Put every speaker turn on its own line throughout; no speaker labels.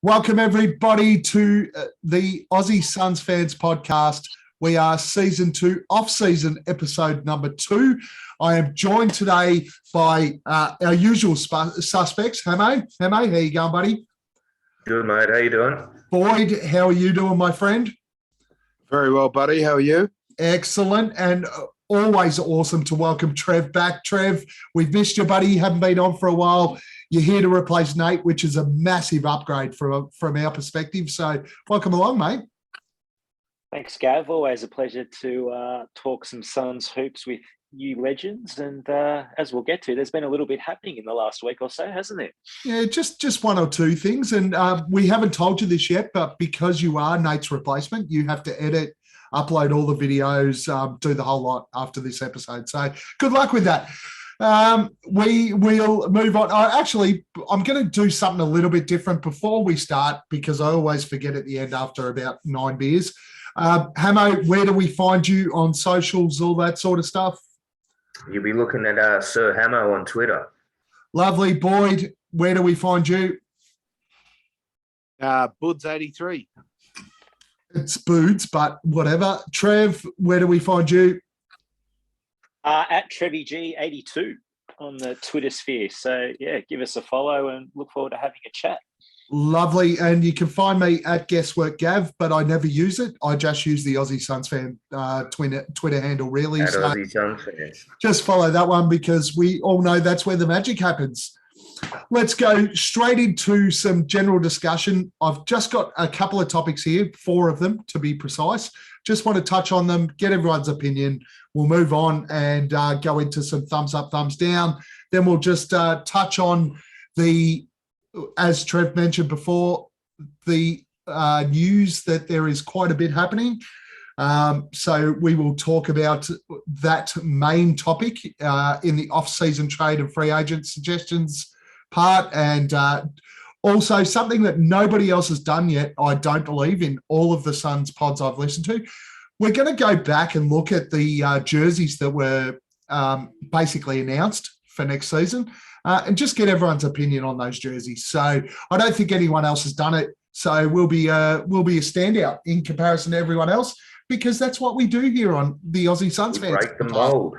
Welcome, everybody, to the Aussie Suns Fans podcast. We are season 2, off-season, episode number 2. I am joined today by our usual suspects. Hammo, how you going, buddy?
Good, mate. How you doing?
Boyd, how are you doing, my friend?
Very well, buddy. How are you?
Excellent, and always awesome to welcome Trev back. Trev, we've missed you, buddy. You haven't been on for a while. You're here to replace Nate, which is a massive upgrade from our perspective. So welcome along, mate.
Thanks, Gav. Always a pleasure to talk some Suns hoops with you legends. And as we'll get to, there's been a little bit happening in the last week or so, hasn't there?
Yeah, just one or two things. And we haven't told you this yet, but because you are Nate's replacement, you have to edit, upload all the videos, do the whole lot after this episode. So good luck with that. We will move on. I'm going to do something a little bit different before we start because I always forget at the end after about 9 beers. Hammo, where do we find you on socials, all that sort of stuff?
You'll be looking at Sir Hammo on Twitter.
Lovely. Boyd, where do we find you?
Boods83.
It's Boods, but whatever. Trev, where do we find you?
At TrevyG82 on the Twitter sphere. So, yeah, give us a follow and look forward to having a chat.
Lovely. And you can find me at Guesswork Gav, but I never use it. I just use the Aussie Suns Fan Twitter handle, really.
At
so
Aussie Suns Fans.
Just follow that one because we all know that's where the magic happens. Let's go straight into some general discussion. I've just got a couple of topics here, 4 of them to be precise. Just want to touch on them, get everyone's opinion. We'll move on and go into some thumbs up, thumbs down. Then we'll just touch on as Trev mentioned before, the news that there is quite a bit happening. So we will talk about that main topic in the off-season trade and free agent suggestions part. And also something that nobody else has done yet, I don't believe, in all of the Suns pods I've listened to. We're going to go back and look at the jerseys that were basically announced for next season and just get everyone's opinion on those jerseys. So I don't think anyone else has done it. So we'll be a standout in comparison to everyone else because that's what we do here on the Aussie Suns Fans.
Break the mold.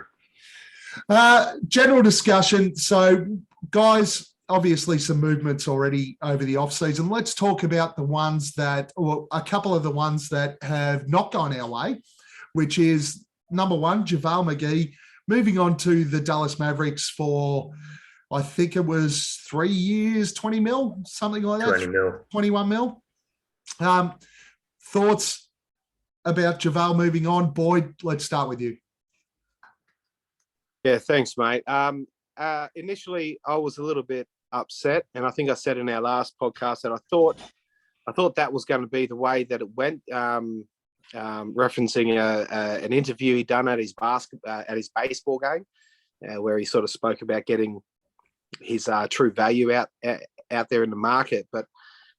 General discussion. So, guys, obviously some movements already over the off-season. Let's talk about the ones that, or a couple of the ones that have not gone our way, which is number 1, JaVale McGee, moving on to the Dallas Mavericks for, I think it was 3 years, 20 mil, something like that.
20 mil.
21 mil. Thoughts about JaVale moving on? Boyd, let's start with you.
Yeah, thanks, mate. Initially, I was a little bit upset, and I think I said in our last podcast that I thought that was going to be the way that it went. Referencing an interview he'd done at his baseball game, where he sort of spoke about getting his true value out there in the market. But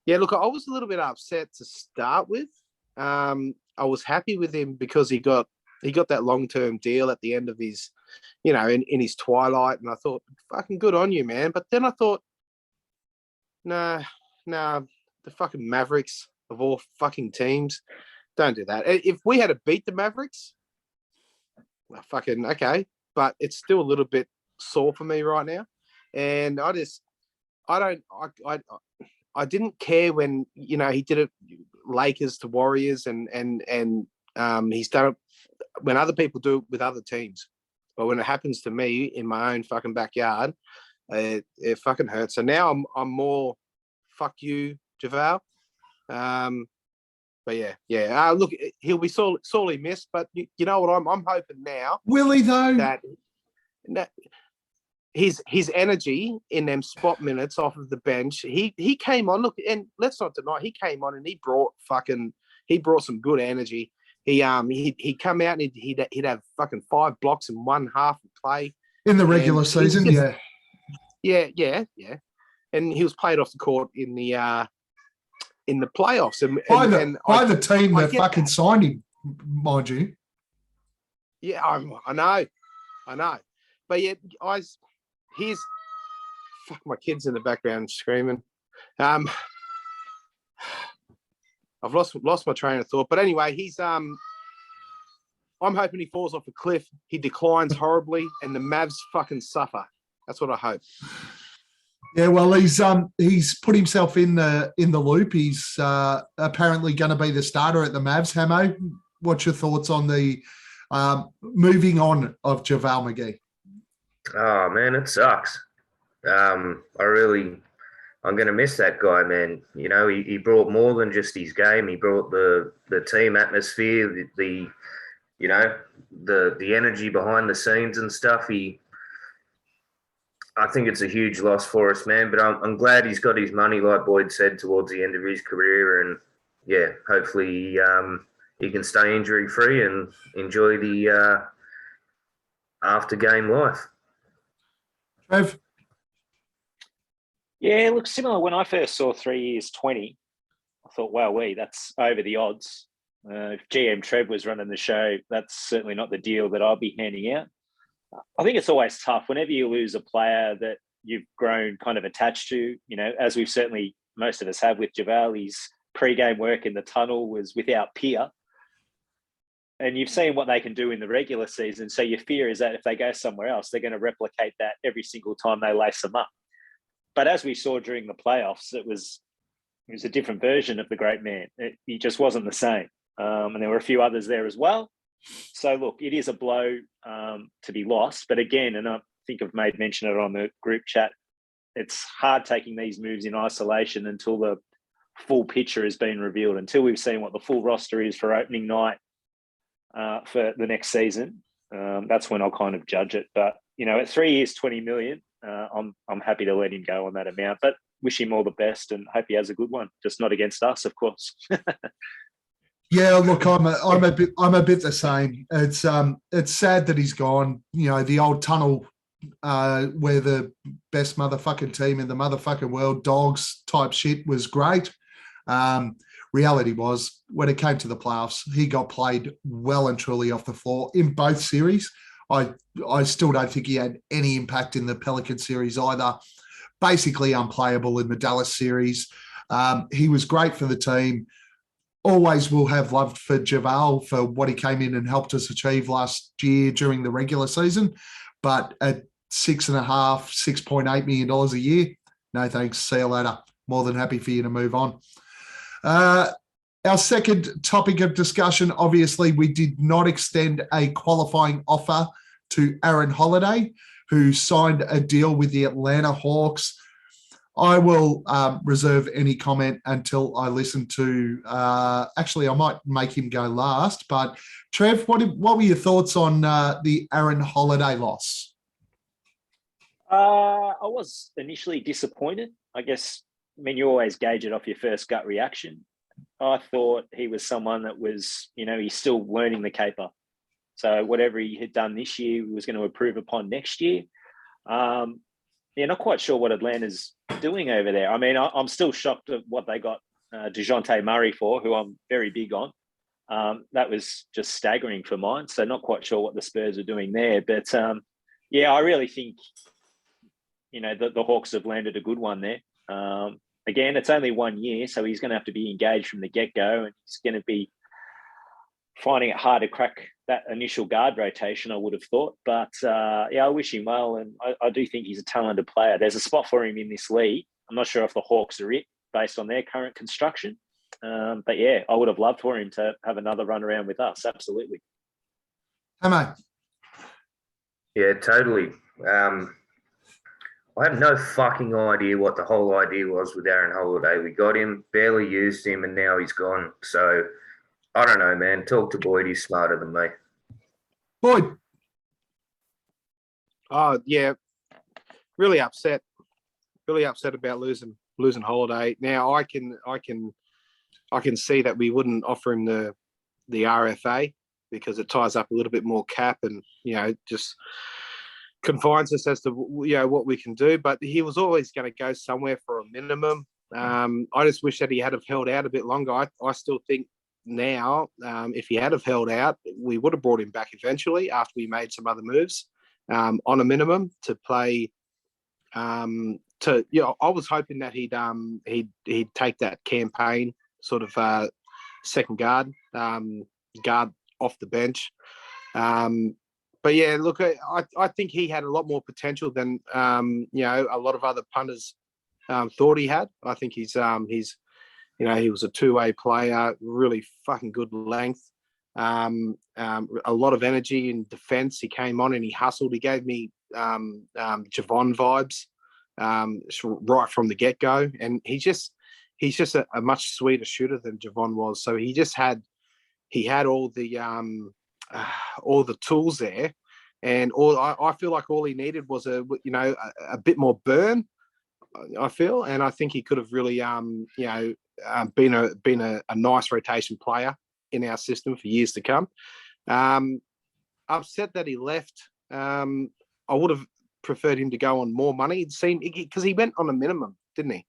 yeah, look, I was a little bit upset to start with. I was happy with him because he got that long-term deal at the end of his, in his twilight, and I thought, fucking good on you, man. But then I thought, nah, the fucking Mavericks of all fucking teams, don't do that. If we had to beat the Mavericks, well, fucking okay, but it's still a little bit sore for me right now, and I didn't care when he did it Lakers to Warriors, and he's done it when other people do it with other teams. But when it happens to me in my own fucking backyard, it fucking hurts. So now I'm more fuck you, JaVale. But yeah. Look, he'll be sorely missed. But you know what? I'm hoping now.
Will he though?
That his energy in them spot minutes off of the bench. He came on. Look, and let's not deny he came on and he brought some good energy. He'd come out and he'd have fucking 5 blocks in one half of play
in the regular season.
Yeah. And he was played off the court in the playoffs
by the team that fucking signed him, mind you.
Yeah, I know. But yeah, guys, here's fuck, my kid's in the background screaming. I've lost my train of thought. But anyway, I'm hoping he falls off a cliff. He declines horribly, and the Mavs fucking suffer. That's what I hope.
Yeah, well, he's put himself in the loop. He's apparently going to be the starter at the Mavs. Hammo, what's your thoughts on the moving on of JaVale McGee?
Oh man, it sucks. I'm going to miss that guy, man. You know, he brought more than just his game. He brought the team atmosphere, the energy behind the scenes and stuff. I think it's a huge loss for us, man. But I'm glad he's got his money, like Boyd said, towards the end of his career. And yeah, hopefully he can stay injury free and enjoy the after game life.
Trev?
Yeah, look, similar. When I first saw 3 years, 20, I thought, wow, that's over the odds. If GM Trev was running the show, that's certainly not the deal that I'll be handing out. I think it's always tough whenever you lose a player that you've grown kind of attached to, you know, as we've certainly, most of us have with JaVale. His pre-game work in the tunnel was without peer. And you've seen what they can do in the regular season. So your fear is that if they go somewhere else, they're going to replicate that every single time they lace them up. But as we saw during the playoffs, it was a different version of the great man. He just wasn't the same. And there were a few others there as well. So, look, it is a blow to be lost. But again, and I think I've made mention of it on the group chat, it's hard taking these moves in isolation until the full picture has been revealed, until we've seen what the full roster is for opening night for the next season. That's when I'll kind of judge it. But, you know, at 3 years, 20 million, I'm happy to let him go on that amount. But wish him all the best and hope he has a good one. Just not against us, of course.
Yeah, look, I'm a bit the same. It's sad that he's gone. You know, the old tunnel where the best motherfucking team in the motherfucking world, dogs type shit, was great. Reality was, when it came to the playoffs, he got played well and truly off the floor in both series. I still don't think he had any impact in the Pelican series either. Basically unplayable in the Dallas series. He was great for the team. Always will have love for JaVale for what he came in and helped us achieve last year during the regular season. But at $6.8 million a year, no thanks. See you later. More than happy for you to move on. Our second topic of discussion, obviously, we did not extend a qualifying offer to Aaron Holiday, who signed a deal with the Atlanta Hawks. I will reserve any comment until I listen to. Actually, I might make him go last. But Trev, what were your thoughts on the Aaron Holiday loss?
I was initially disappointed. I guess, I mean, you always gauge it off your first gut reaction. I thought he was someone that was, you know, he's still learning the caper. So whatever he had done this year, he was going to improve upon next year. Yeah, not quite sure what Atlanta's doing over there. I mean, I'm still shocked at what they got DeJounte Murray for, who I'm very big on. That was just staggering for mine. So not quite sure what the Spurs are doing there. But, yeah, I really think, you know, the Hawks have landed a good one there. Again, it's only 1 year, so he's going to have to be engaged from the get-go, and he's going to be finding it hard to crack that initial guard rotation, I would have thought. But, yeah, I wish him well, and I do think he's a talented player. There's a spot for him in this league. I'm not sure if the Hawks are it based on their current construction. But, yeah, I would have loved for him to have another run around with us, absolutely.
Hammo.
Yeah, totally. I have no fucking idea what the whole idea was with Aaron Holiday. We got him, barely used him, and now he's gone. So, I don't know, man. Talk to Boyd. He's smarter than me.
Boyd.
Oh, yeah. Really upset. Really upset about losing Holiday. Now, I can see that we wouldn't offer him the RFA because it ties up a little bit more cap and, you know, just confines us as to, you know, what we can do. But he was always going to go somewhere for a minimum. I just wish that he had have held out a bit longer. I still think now, if he had have held out, we would have brought him back eventually after we made some other moves on a minimum to play I was hoping that he'd take that campaign sort of second guard off the bench. But yeah, look, I think he had a lot more potential than a lot of other punters thought he had. I think he was a two-way player, really fucking good length, a lot of energy in defence. He came on and he hustled. He gave me Javon vibes right from the get-go, and he's just a much sweeter shooter than Javon was. So he had all the tools there, and I feel like all he needed was a bit more burn. I feel, and I think he could have really been a nice rotation player in our system for years to come. Upset that he left. I would have preferred him to go on more money. It seemed because he went on a minimum, didn't he,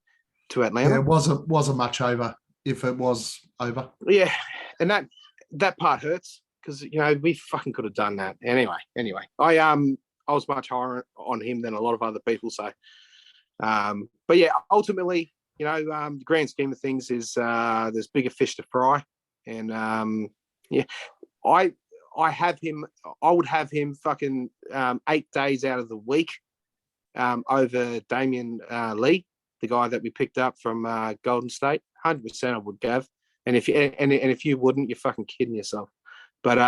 to Atlanta?
Yeah, it wasn't much over. If it was over,
yeah, and that part hurts because we fucking could have done that. Anyway, I was much higher on him than a lot of other people. So, but yeah, ultimately, the grand scheme of things is there's bigger fish to fry, and I have him. I would have him fucking 8 days out of the week over Damian Lee, the guy that we picked up from Golden State. 100% I would, Gav. And if you wouldn't, you're fucking kidding yourself. But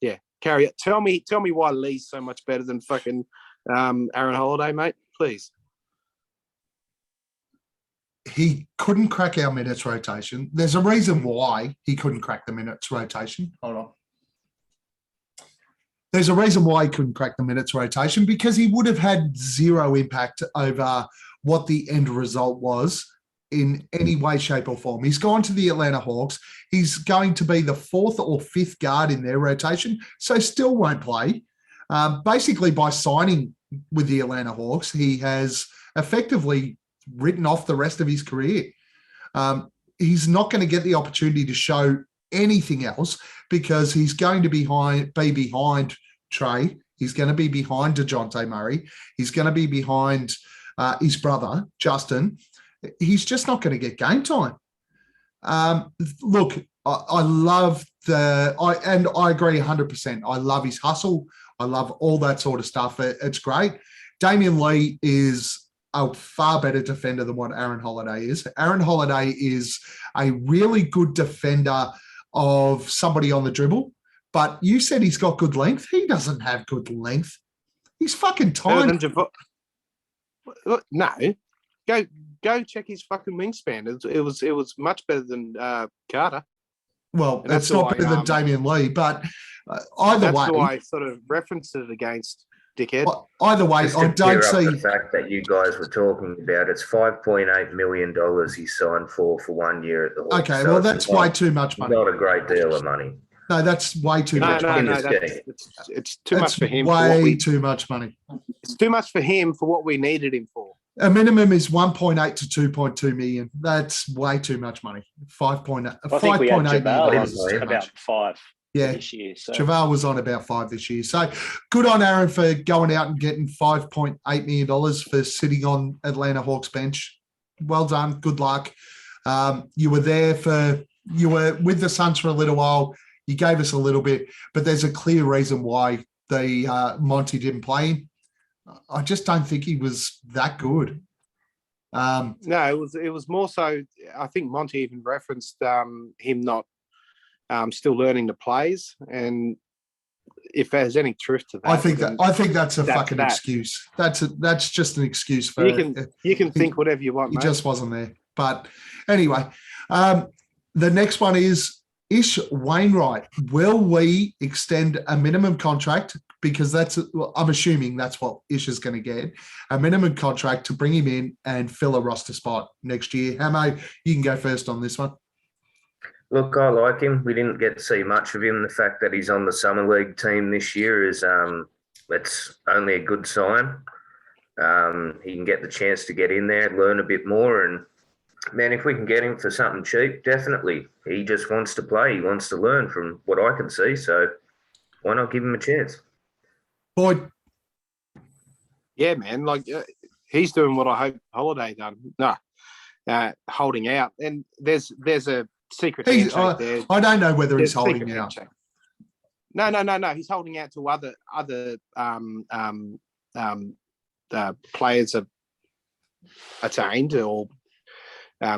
yeah, carry it. Tell me why Lee's so much better than fucking Aaron Holiday, mate. Please.
he couldn't crack our minutes rotation. There's a reason why he couldn't crack the minutes rotation. Hold on. There's a reason why he couldn't crack the minutes rotation, because he would have had zero impact over what the end result was in any way, shape or form. He's gone to the Atlanta Hawks. He's going to be the fourth or fifth guard in their rotation, so still won't play. Basically, by signing with the Atlanta Hawks, he has effectively written off the rest of his career. He's not going to get the opportunity to show anything else because he's going to be behind Trey. He's going to be behind DeJounte Murray. He's going to be behind his brother, Justin. He's just not going to get game time. Look, I love I agree 100%. I love his hustle. I love all that sort of stuff. It's great. Damian Lee is a far better defender than what Aaron Holiday is. Aaron Holiday is a really good defender of somebody on the dribble, but you said he's got good length. He doesn't have good length. He's fucking tiny.
No, go check his fucking wingspan. It was much better than Carter.
Well, it's not better than Damian Lee, but either way.
That's why I sort of referenced it against dickhead.
Either way, I don't see
the fact that you guys were talking about. It's $5.8 million he signed for 1 year at the Hawks.
Okay, well, that's way too much money.
Not a great deal of money.
No, that's way too much money.
No, it's too much for him.
Way too much money.
It's too much for him for what we needed him for.
A minimum is 1.8 to 2.2 million. That's way too much money. 5.8.
I think we had
$5.8
about $5
yeah,
this year. So.
Javal was on about $5 this year. So good on Aaron for going out and getting $5.8 million for sitting on Atlanta Hawks bench. Well done. Good luck. You were with the Suns for a little while. You gave us a little bit, but there's a clear reason why Monty didn't play him. I just don't think he was that good.
No, it was more so. I think Monty even referenced him not still learning the plays, and if there's any truth to that,
I think that's a fucking excuse. That's just an excuse for
you can think whatever you want.
He
mate.
just wasn't there. But anyway, the next one is Ish Wainwright. Will we extend a minimum contract? Because I'm assuming that's what Ish is going to get, a minimum contract to bring him in and fill a roster spot next year. Hammo, you can go first on this one.
Look, I like him. We didn't get to see much of him. The fact that he's on the Summer League team this year is it's only a good sign. He can get the chance to get in there, learn a bit more, and man, if we can get him for something cheap, definitely. He just wants to play. He wants to learn from what I can see. So why not give him a chance?
Boyd.
Yeah, man. Like he's doing what I hope Holiday done. No, holding out. And there's a secret handshake there.
I don't know whether he's
There's a
holding
secret
out.
handshake. No. He's holding out to other players have attained or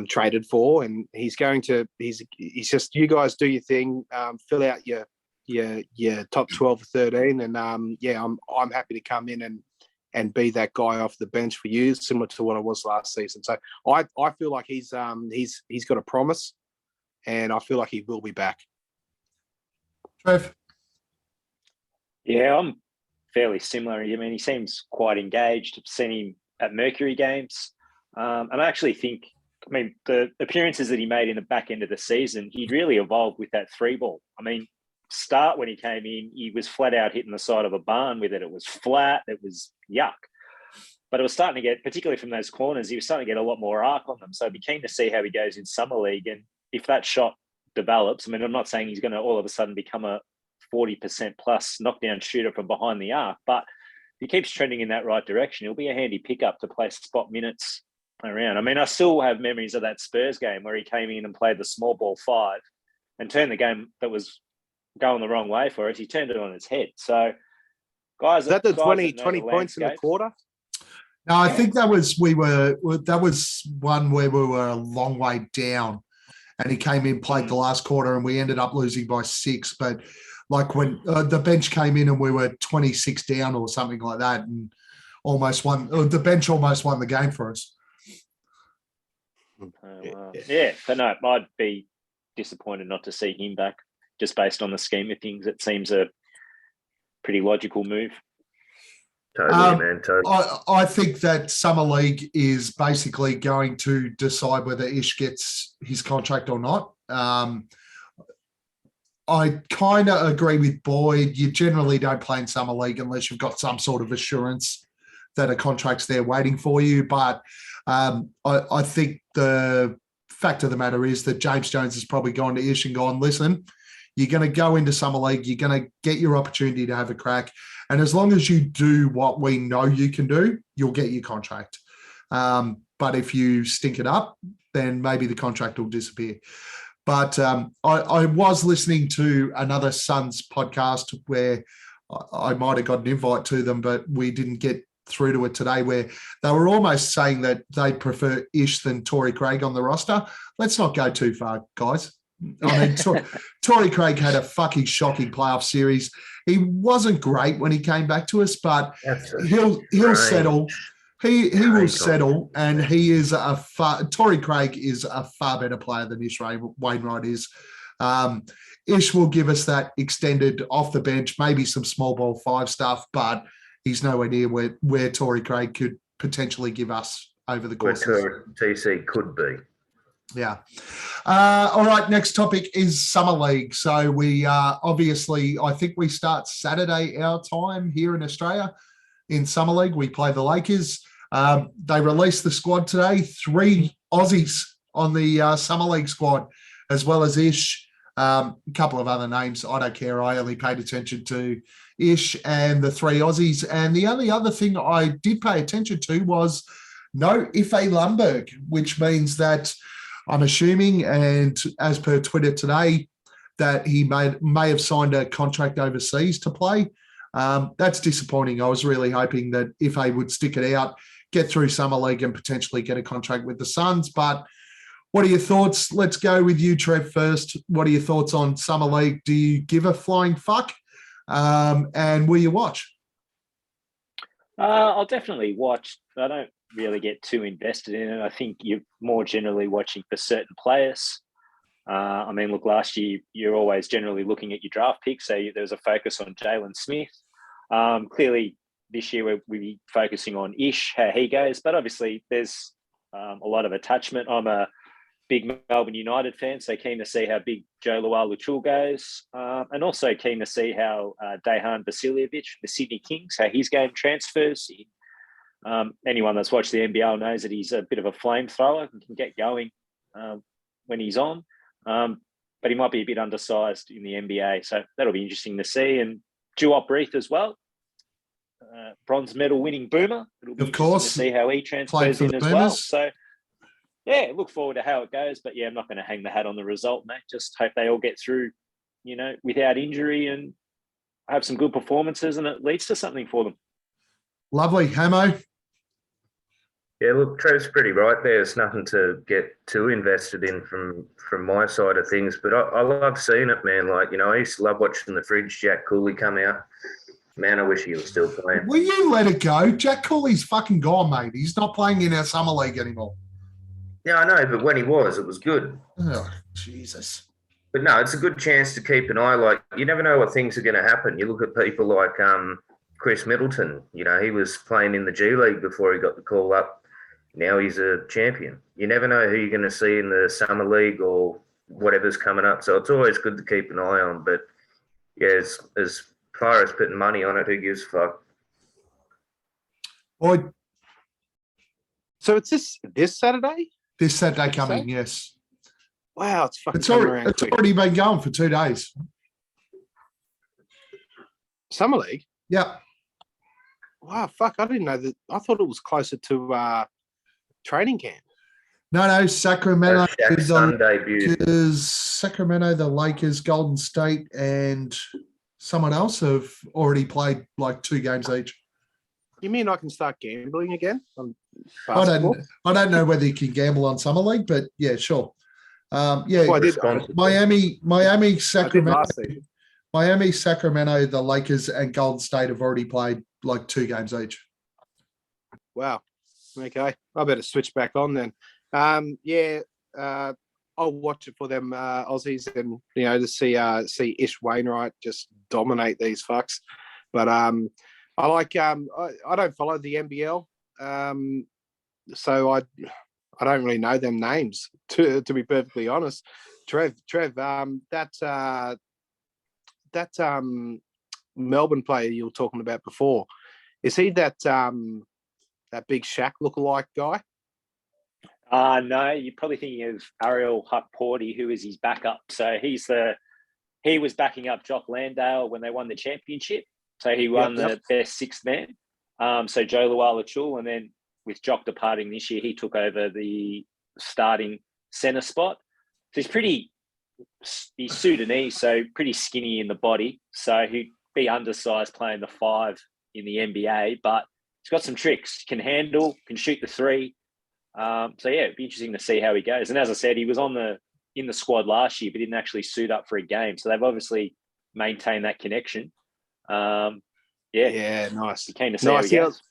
traded for, and he's just, you guys do your thing, fill out your top 12 or 13, and I'm happy to come in and be that guy off the bench for you, similar to what I was last season. So I feel like he's got a promise, and I feel like he will be back.
Trev?
Yeah, I'm fairly similar. I mean, he seems quite engaged. I've seen him at Mercury games. And I actually think, the appearances that he made in the back end of the season, he'd really evolved with that 3-ball. I mean, start when he came in, he was flat out hitting the side of a barn with it. It was flat. It was yuck. But it was starting to get, particularly from those corners, he was starting to get a lot more arc on them. So I'd be keen to see how he goes in Summer League. And if that shot develops, I'm not saying he's going to all of a sudden become a 40% plus knockdown shooter from behind the arc, but if he keeps trending in that right direction, he'll be a handy pickup to play spot minutes around. I still have memories of that Spurs game where he came in and played the small ball 5 and turned the game that was going the wrong way for us. He turned it on its head. So, guys,
is that the
guys
20
the
points in the quarter?
No, I think that was one where we were a long way down, and he came in, played the last quarter, and we ended up losing by 6. But like when the bench came in and we were 26 down or something like that, and the bench almost won the game for us.
Yeah, but no, I'd be disappointed not to see him back, just based on the scheme of things. It seems a pretty logical move.
Totally, man. Totally.
I think that Summer League is basically going to decide whether Ish gets his contract or not. I kind of agree with Boyd. You generally don't play in Summer League unless you've got some sort of assurance that a contract's there waiting for you. But I think the fact of the matter is that James Jones has probably gone to Ish and gone, listen, you're going to go into Summer League, you're going to get your opportunity to have a crack. And as long as you do what we know you can do, you'll get your contract. But if you stink it up, then maybe the contract will disappear. But I was listening to another Suns podcast where I might have got an invite to them, but we didn't get through to it today, where they were almost saying that they prefer Ish than Torrey Craig on the roster. Let's not go too far, guys. Torrey Craig had a fucking shocking playoff series. He wasn't great when he came back to us, but he'll settle. He will settle, and he is Torrey Craig is a far better player than Ish Wainwright is. Ish will give us that extended off the bench, maybe some small ball 5 stuff, but he's nowhere near where Torrey Craig could potentially give us over the course.
Where TC could be.
Yeah. All right. Next topic is Summer League. So we obviously, I think we start Saturday our time here in Australia in Summer League. We play the Lakers. They released the squad today. 3 Aussies on the Summer League squad, as well as Ish. A couple of other names. I don't care. I only paid attention to Ish and the 3 Aussies. And the only other thing I did pay attention to was no Ife Lundberg, which means that I'm assuming, and as per Twitter today, that he may have signed a contract overseas to play. That's disappointing. I was really hoping that Ife would stick it out, get through Summer League, and potentially get a contract with the Suns. But what are your thoughts? Let's go with you, Trev, first. What are your thoughts on Summer League? Do you give a flying fuck? And will you watch?
I'll definitely watch. I don't really get too invested in it. I think you're more generally watching for certain players. Look, last year you're always generally looking at your draft picks, so there's a focus on Jalen Smith. Clearly, this year we'll be focusing on Ish, how he goes, but obviously there's a lot of attachment. I'm a big Melbourne United fan, so keen to see how big Joe Lual-Luchul goes, and also keen to see how Dejan Vasiljevic, the Sydney Kings, how his game transfers. Anyone that's watched the NBL knows that he's a bit of a flamethrower and can get going when he's on, but he might be a bit undersized in the NBA, so that'll be interesting to see. And Duop Reith as well. bronze medal winning Boomer. It'll be
Of
interesting
course.
to see how he
Played
transfers
for
in
the
as well.
Boomers.
So, yeah, look forward to how it goes. But, yeah, I'm not going to hang the hat on the result, mate. Just hope they all get through, without injury and have some good performances and it leads to something for them.
Lovely. Hammo?
Yeah, look, Trev's pretty right there. It's nothing to get too invested in from my side of things, but I love seeing it, man. Like, I used to love watching the Fridge Jack Cooley come out. Man, I wish he was still playing.
Will you let it go? Jack Cooley's fucking gone, mate. He's not playing in our summer league anymore.
Yeah, I know, but when he was, it was good.
Oh, Jesus.
But no, it's a good chance to keep an eye. Like, you never know what things are going to happen. You look at people like Chris Middleton. He was playing in the G League before he got the call up. Now he's a champion. You never know who you're going to see in the summer league or whatever's coming up. So it's always good to keep an eye on. But yeah, as far as putting money on it, who gives a fuck?
Boyd,
So it's this Saturday?
this Saturday coming, yes.
Wow, it's fucking
It's
coming around quick.
already been going for 2 days.
Summer League?
Yep.
Wow, fuck, I didn't know that. I thought it was closer to training camp.
No, Sacramento
Shaq's son debut.
is Sacramento, the Lakers, Golden State, and someone else have already played like 2 games each.
You mean I can start gambling again on
I
basketball?
don't know whether you can gamble on summer league, but yeah, sure.
Well, I did.
Miami,
I did
Sacramento,
last season.
Miami, Sacramento, the Lakers, and Golden State have already played like 2 games each.
Wow. Okay, I better switch back on then. I'll watch it for them Aussies, and to see Ish Wainwright just dominate these fucks. But I like I don't follow the NBL, so I don't really know them names to be perfectly honest. Trev, that Melbourne player you were talking about before, is he that big Shaq lookalike guy?
No, you're probably thinking of Ariel Hutt-Porty, who is his backup. So he was backing up Jock Landale when they won the championship. So he won the best 6th man. So Joe Luala-Chul, and then with Jock departing this year, he took over the starting centre spot. So he's Sudanese, so pretty skinny in the body. So he'd be undersized playing the 5 in the NBA, but he's got some tricks. Can handle, can shoot the 3. So yeah, it'd be interesting to see how he goes. And as I said, he was in the squad last year, but didn't actually suit up for a game. So they've obviously maintained that connection.
Yeah, nice.
Be keen to see how he goes.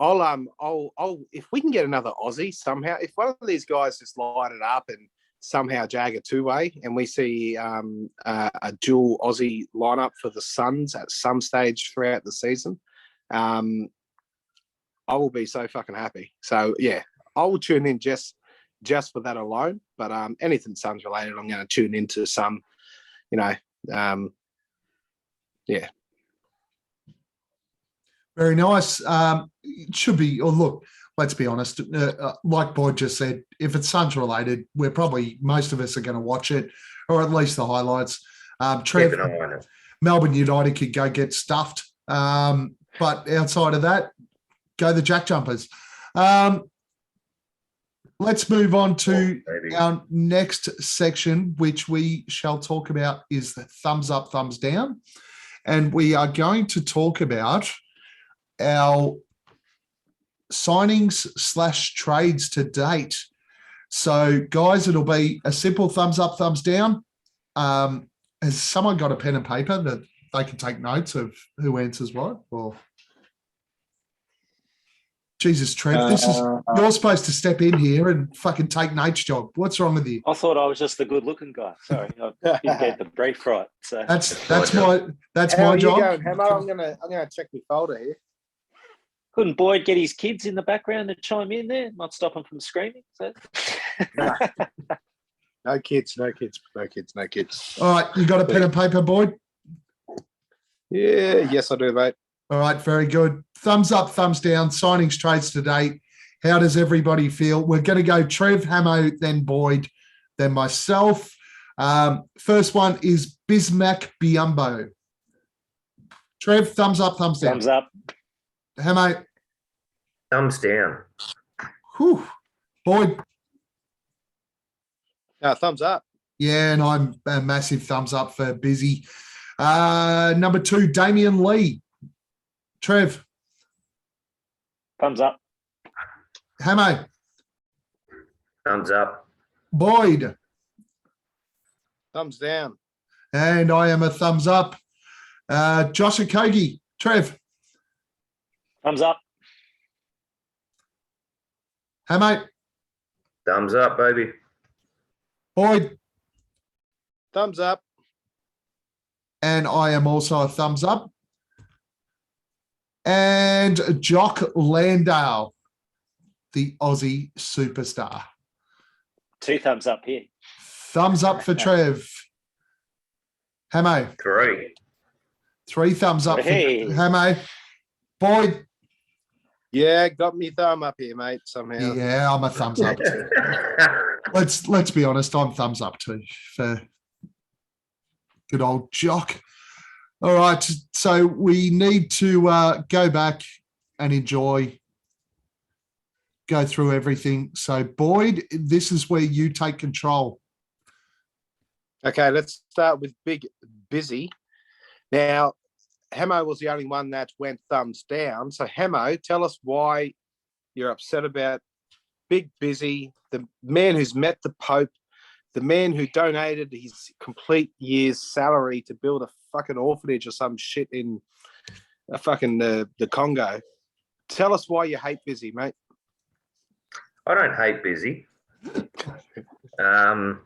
I'll if we can get another Aussie somehow, if one of these guys just light it up and somehow jag a 2-way, and we see a dual Aussie lineup for the Suns at some stage throughout the season, I will be so fucking happy. So yeah, I will tune in just for that alone. But anything Suns related, I'm going to tune into some, yeah.
Very nice. It should be, or look, let's be honest, like Boyd just said, if it's Suns related, most of us are going to watch it, or at least the highlights. Trev, Melbourne United could go get stuffed. But outside of that, go the Jack Jumpers. Let's move on to our next section, which we shall talk about is the thumbs up, thumbs down. And we are going to talk about our signings / trades to date. So, guys, it'll be a simple thumbs up, thumbs down. Has someone got a pen and paper that they can take notes of who answers what? Or Jesus, Trev, you're supposed to step in here and fucking take Nate's job. What's wrong with you?
I thought I was just the good-looking guy. Sorry, I didn't get the brief right. So
that's my
How
job.
Are you going, Hammo? I'm gonna check my folder here.
Couldn't Boyd get his kids in the background to chime in there? Not stop them from screaming. So.
No kids.
All right, you got a pen and paper, Boyd?
Yeah, yes, I do, mate.
All right, very good. Thumbs up, thumbs down, signings, trades to date. How does everybody feel? We're going to go Trev, Hammo, then Boyd, then myself. First one is Bismack Biombo. Trev, thumbs up, thumbs down.
Thumbs up.
Hammo.
Thumbs down.
Whew. Boyd.
Thumbs up.
Yeah, and I'm a massive thumbs up for Busy. Number 2, Damian Lee. Trev.
Thumbs up.
Hammo.
Thumbs up.
Boyd.
Thumbs down.
And I am a thumbs up. Josh Okogie. Trev.
Thumbs up.
Hammo.
Thumbs up, baby.
Boyd.
Thumbs up.
And I am also a thumbs up. And Jock Landale, the Aussie superstar.
2 thumbs up here.
Thumbs up for Trev. Hammo.
3.
3 thumbs up
Hey.
for Hammo. Boyd.
Yeah, got me thumb up here, mate, somehow.
Yeah, I'm a thumbs up. Let's be honest, I'm thumbs up too for good old Jock. All right, so we need to go back and go through everything. So Boyd, this is where you take control.
Okay, let's start with Big Busy. Now, Hammo was the only one that went thumbs down. So Hammo, tell us why you're upset about Big Busy, the man who's met the Pope, the man who donated his complete year's salary to build a fucking orphanage or some shit in a fucking the Congo. Tell us why you hate Busy, mate.
I don't hate Busy. And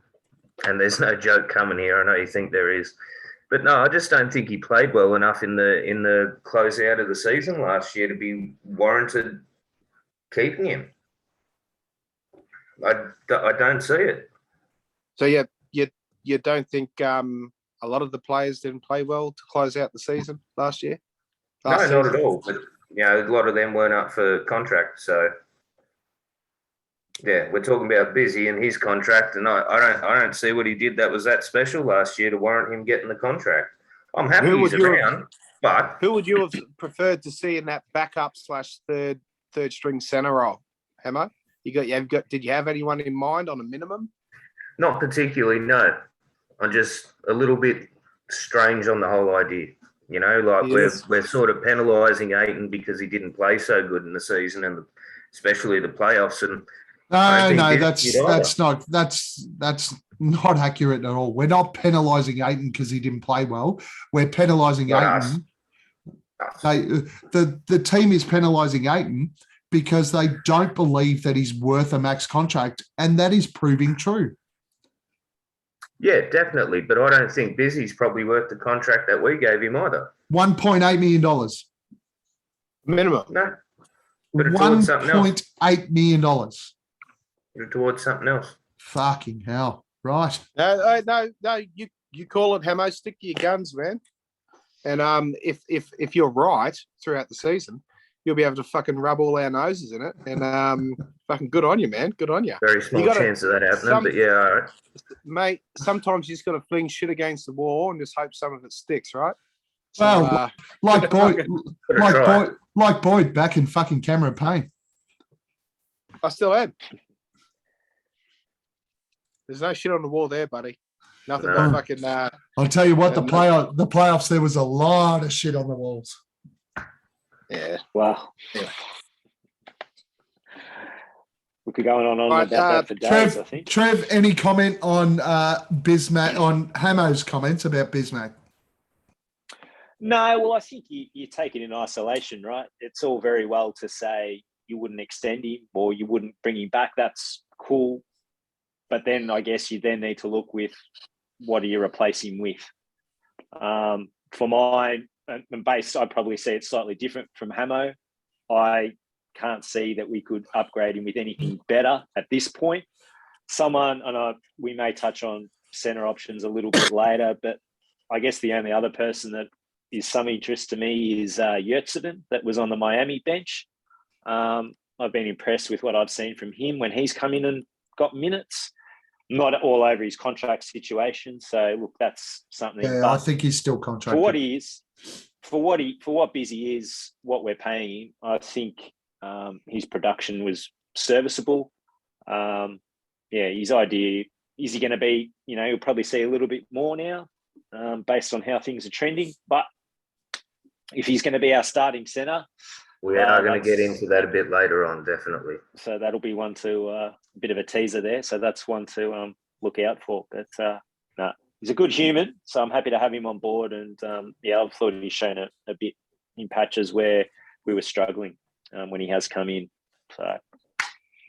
there's no joke coming here. I know you think there is. But no, I just don't think he played well enough in the closeout of the season last year to be warranted keeping him. I don't see it.
So you don't think a lot of the players didn't play well to close out the season last year?
No, not at all. But a lot of them weren't up for contract. So yeah, we're talking about Busy and his contract, and I don't see what he did that was that special last year to warrant him getting the contract. I'm happy he's around, but
who would you have preferred to see in that backup / third string center role, Hammo? Did you have anyone in mind on a minimum?
not particularly. No, I'm just a little bit strange on the whole idea. You know, like we're sort of penalising Ayton because he didn't play so good in the season and especially the playoffs. And
no, that's not accurate at all. We're not penalising Ayton because he didn't play well. We're penalising Ayton. The team is penalising Ayton because they don't believe that he's worth a max contract, and that is proving true.
Yeah, definitely. But I don't think Busy's probably worth the contract that we gave him either.
$1.8 million.
Minimum.
No. Put it towards something else.
$1.8 million.
Put it towards something else.
Fucking hell. Right.
No. You call it, Hammo. Stick to your guns, man. And if you're right throughout the season, you'll be able to fucking rub all our noses in it. And fucking good on you, man. Good on you.
Very small chance of that happening, but yeah, all right.
Mate, sometimes you just got to fling shit against the wall and just hope some of it sticks, right? So,
Well, like Boyd back in fucking Cameron Payne.
I still am. There's no shit on the wall there, buddy. Nothing but fucking.
I'll tell you what, the playoffs, there was a lot of shit on the walls.
Yeah. Wow. Yeah. We could go on about that for days, I think.
Trev, any comment on Bismack, on Hammo's comments about Bismack?
No, well, I think you take it in isolation, right? It's all very well to say you wouldn't extend him or you wouldn't bring him back. That's cool. But then I guess you then need to look with what do you replace him with? For mine, and base, I'd probably say it's slightly different from Hammo. I can't see that we could upgrade him with anything better at this point. We may touch on centre options a little bit later, but I guess the only other person that is some interest to me is Yurtseven that was on the Miami bench. I've been impressed with what I've seen from him when he's come in and got minutes. Not all over his contract situation. So, look, that's something.
Yeah, I think he's still contracted.
For for what busy is, what we're paying him, I think his production was serviceable. His idea, is he going to be, you'll probably see a little bit more now based on how things are trending. But if he's going to be our starting centre,
we are going to get into that a bit later on, definitely.
So that'll be one to a bit of a teaser there. So that's one to look out for. But no, he's a good human, so I'm happy to have him on board. And I've thought he's shown a bit in patches where we were struggling when he has come in. So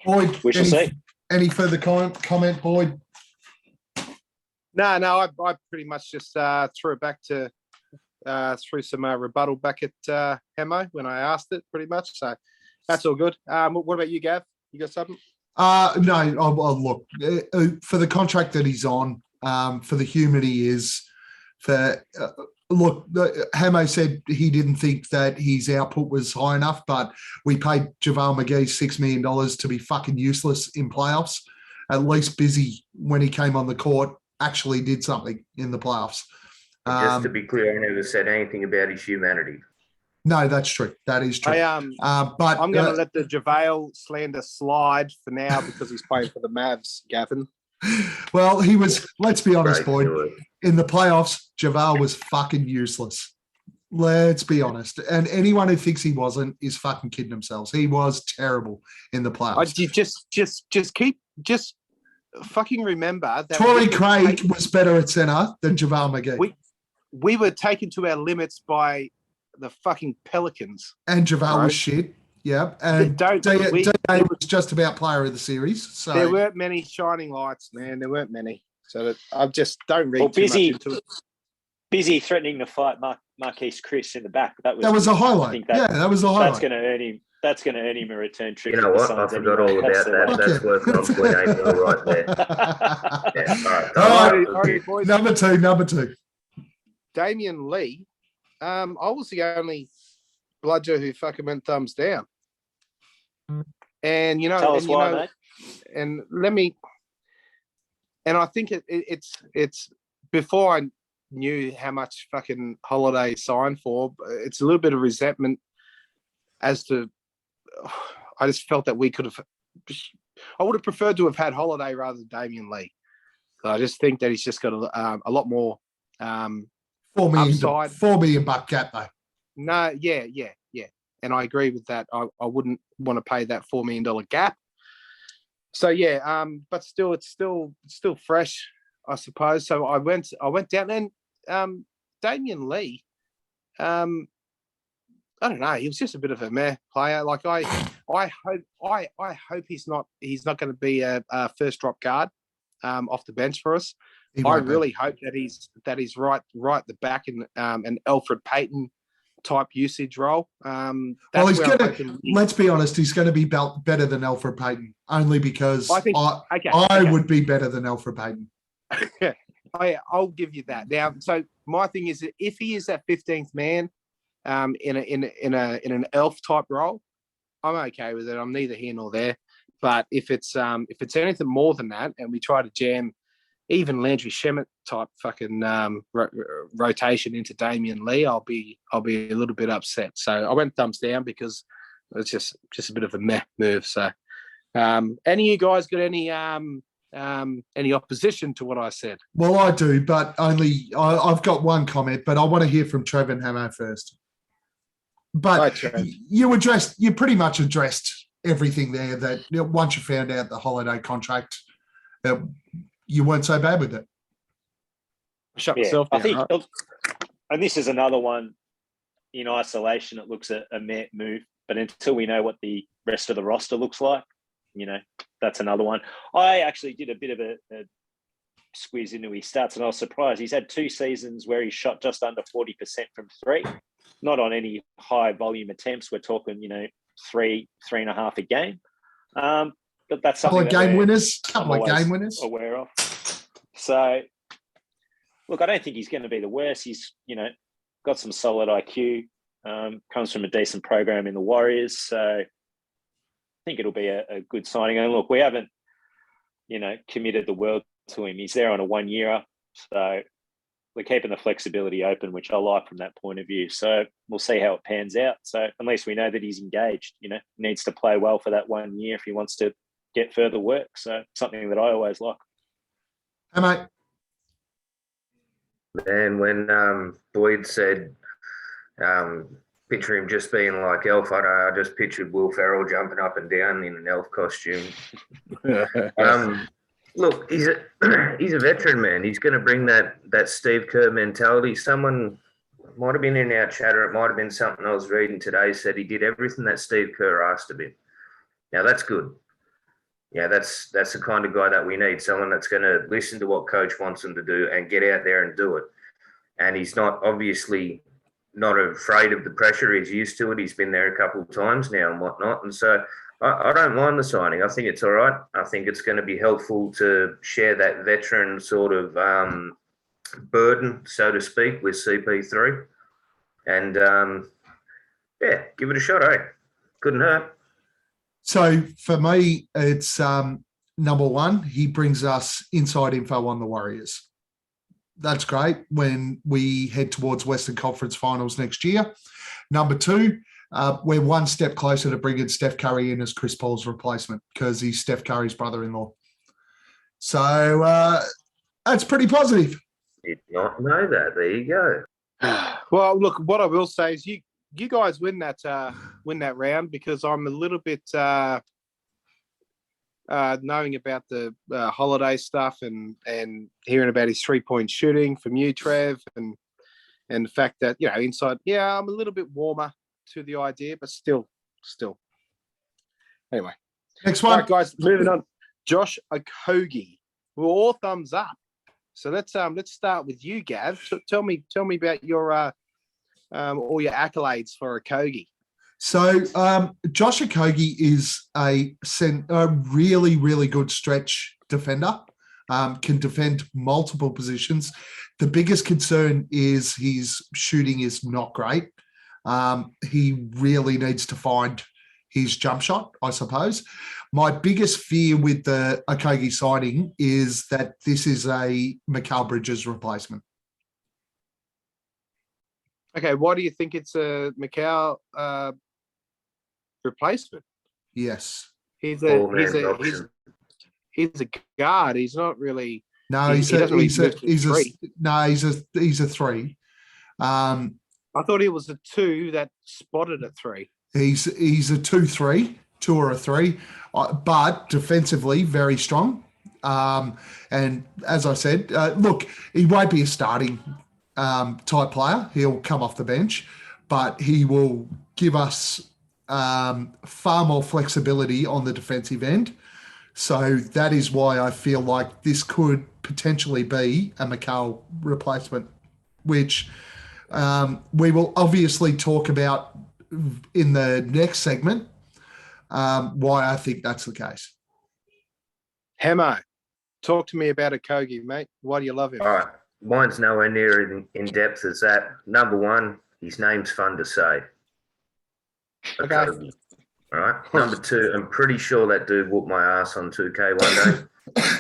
Boyd,
we shall see.
Any further comment, Boyd?
No, I pretty much just threw it back to threw some rebuttal back at Hammo when I asked it, pretty much. So that's all good. What about you, Gav? You got something?
No. Look, for the contract that he's on, for the human he is, Hammo said he didn't think that his output was high enough, but we paid JaVale McGee $6 million to be fucking useless in playoffs. At least Busy, when he came on the court, actually did something in the playoffs.
Just to be clear, I never said anything about his humanity.
No, that's true. That is true.
But I'm going to let the JaVale slander slide for now because he's playing for the Mavs, Gavin.
Well, he was, let's be honest, Boyd, in the playoffs, JaVale was fucking useless. Let's be honest. And anyone who thinks he wasn't is fucking kidding themselves. He was terrible in the playoffs.
Just fucking remember that
Torrey Craig was better at centre than JaVale McGee.
We were taken to our limits by the fucking Pelicans.
And JaVale was shit. Yeah. And DA was just about player of the series. So
there weren't many shining lights, man. There weren't many. So I just don't read too much into it.
Busy threatening to fight Marquise Chris in the back. That
was a highlight. That was a highlight.
That's going to earn him. That's going to earn him a return trip.
You know what? I forgot all about that. That's worth $1.8 million right there. Yeah,
all right, boys. Number two.
Damian Lee. I was the only bludger who fucking went thumbs down. And
tell us why, mate.
And let me. And I think it's before I knew how much fucking Holiday signed for. It's a little bit of resentment as to. I just felt that we could have. I would have preferred to have had Holiday rather than Damian Lee. So I just think that he's just got a lot more.
$4 million buck gap though.
No, yeah. And I agree with that. I wouldn't want to pay that $4 million gap. So yeah, but still, it's still fresh, I suppose. So I went down and Damian Lee, I don't know. He was just a bit of a meh player. Like I hope he's not going to be a first drop guard off the bench for us. I really hope that he's right at the back in an Alfred Payton type usage role.
He's going to. Let's be honest. He's going to be better than Alfred Payton, only because I would be better than Alfred Payton.
I'll give you that. Now, so my thing is that if he is that 15th man in an elf type role, I'm okay with it. I'm neither here nor there. But if it's anything more than that, and we try to jam even Landry Shamet type fucking rotation into Damian Lee, I'll be a little bit upset. So I went thumbs down because it's just a bit of a meh move. So, any of you guys got any opposition to what I said?
Well, I do, but only I've got one comment, but I want to hear from Trev and Hammo first. But you pretty much addressed everything there. That once you found out the Holiday contract, you weren't so bad with it.
Shut myself down.
I think, and this is another one in isolation. It looks a meh move, but until we know what the rest of the roster looks like, that's another one. I actually did a bit of a squeeze into his stats, and I was surprised. He's had 2 seasons where he shot just under 40% from 3, not on any high volume attempts. We're talking, 3.5 a game. But that's something
couple of game winners
aware of. So, look, I don't think he's going to be the worst. He's, got some solid IQ, comes from a decent program in the Warriors. So I think it'll be a good signing. And look, we haven't, committed the world to him. He's there on a 1-year. So we're keeping the flexibility open, which I like from that point of view. So we'll see how it pans out. So at least we know that he's engaged, needs to play well for that 1 year if he wants to get further work. So something that I always like.
Hey, mate.
Man, when Boyd said, picture him just being like Elf, I just pictured Will Ferrell jumping up and down in an elf costume. Look, he's a veteran, man. He's going to bring that Steve Kerr mentality. Someone might have been in our chat, or it might have been something I was reading today, said he did everything that Steve Kerr asked of him. Now, that's good. Yeah, that's the kind of guy that we need, someone that's going to listen to what coach wants him to do and get out there and do it. And he's obviously not afraid of the pressure. He's used to it. He's been there a couple of times now and whatnot. And so I don't mind the signing. I think it's all right. I think it's going to be helpful to share that veteran sort of burden, so to speak, with CP3. And, give it a shot, eh? Couldn't hurt.
So for me, it's number one, he brings us inside info on the Warriors. That's great when we head towards Western Conference Finals next year. Number two, we're one step closer to bringing Steph Curry in as Chris Paul's replacement because he's Steph Curry's brother-in-law. So that's pretty positive.
Did not know that. There you go.
Well, look, what I will say is you guys win that round because I'm a little bit knowing about the holiday stuff and hearing about his 3-point shooting from you, Trev, and the fact that, inside, I'm a little bit warmer to the idea, but still. Anyway.
Next one.
All right, guys, moving on. Josh Okogie. We're all thumbs up. So let's start with you, Gav. Tell me about your all your accolades for Okogie.
So Josh Okogie is a really, really good stretch defender, can defend multiple positions. The biggest concern is his shooting is not great. He really needs to find his jump shot, I suppose. My biggest fear with the Okogie signing is that this is a Mikal Bridges replacement.
Okay, why do you think it's a Mikal replacement?
Yes.
He's a guard. He's not really.
No, he's a three.
I thought he was a 2 that spotted at 3.
He's a 2-3, 2 or a 3, but defensively very strong. And as I said, look, he won't be a starting type player. He'll come off the bench, but he will give us far more flexibility on the defensive end. So that is why I feel like this could potentially be a Mikal replacement, which we will obviously talk about in the next segment, why I think that's the case.
Hammo, talk to me about Okogie, mate. Why do you love him?
All right. Mine's nowhere near in depth as that. Number one, his name's fun to say.
Okay.
All right. Number two, I'm pretty sure that dude whooped my ass on 2K one day.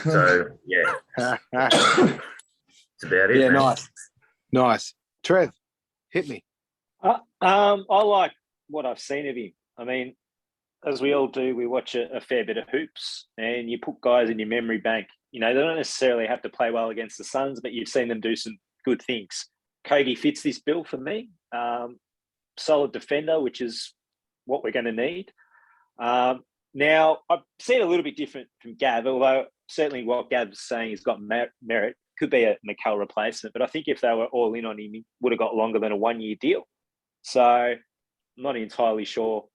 So, yeah. That's about it.
Yeah,
man.
Nice. Trev, hit me.
I like what I've seen of him. I mean, as we all do, we watch a fair bit of hoops and you put guys in your memory bank. They don't necessarily have to play well against the Suns, but you've seen them do some good things. Okogie fits this bill for me. Solid defender, which is what we're going to need. Now, I've seen a little bit different from Gav, although certainly what Gav's saying has got merit. Could be a Mikal replacement, but I think if they were all in on him, he would have got longer than a 1-year deal. So I'm not entirely sure,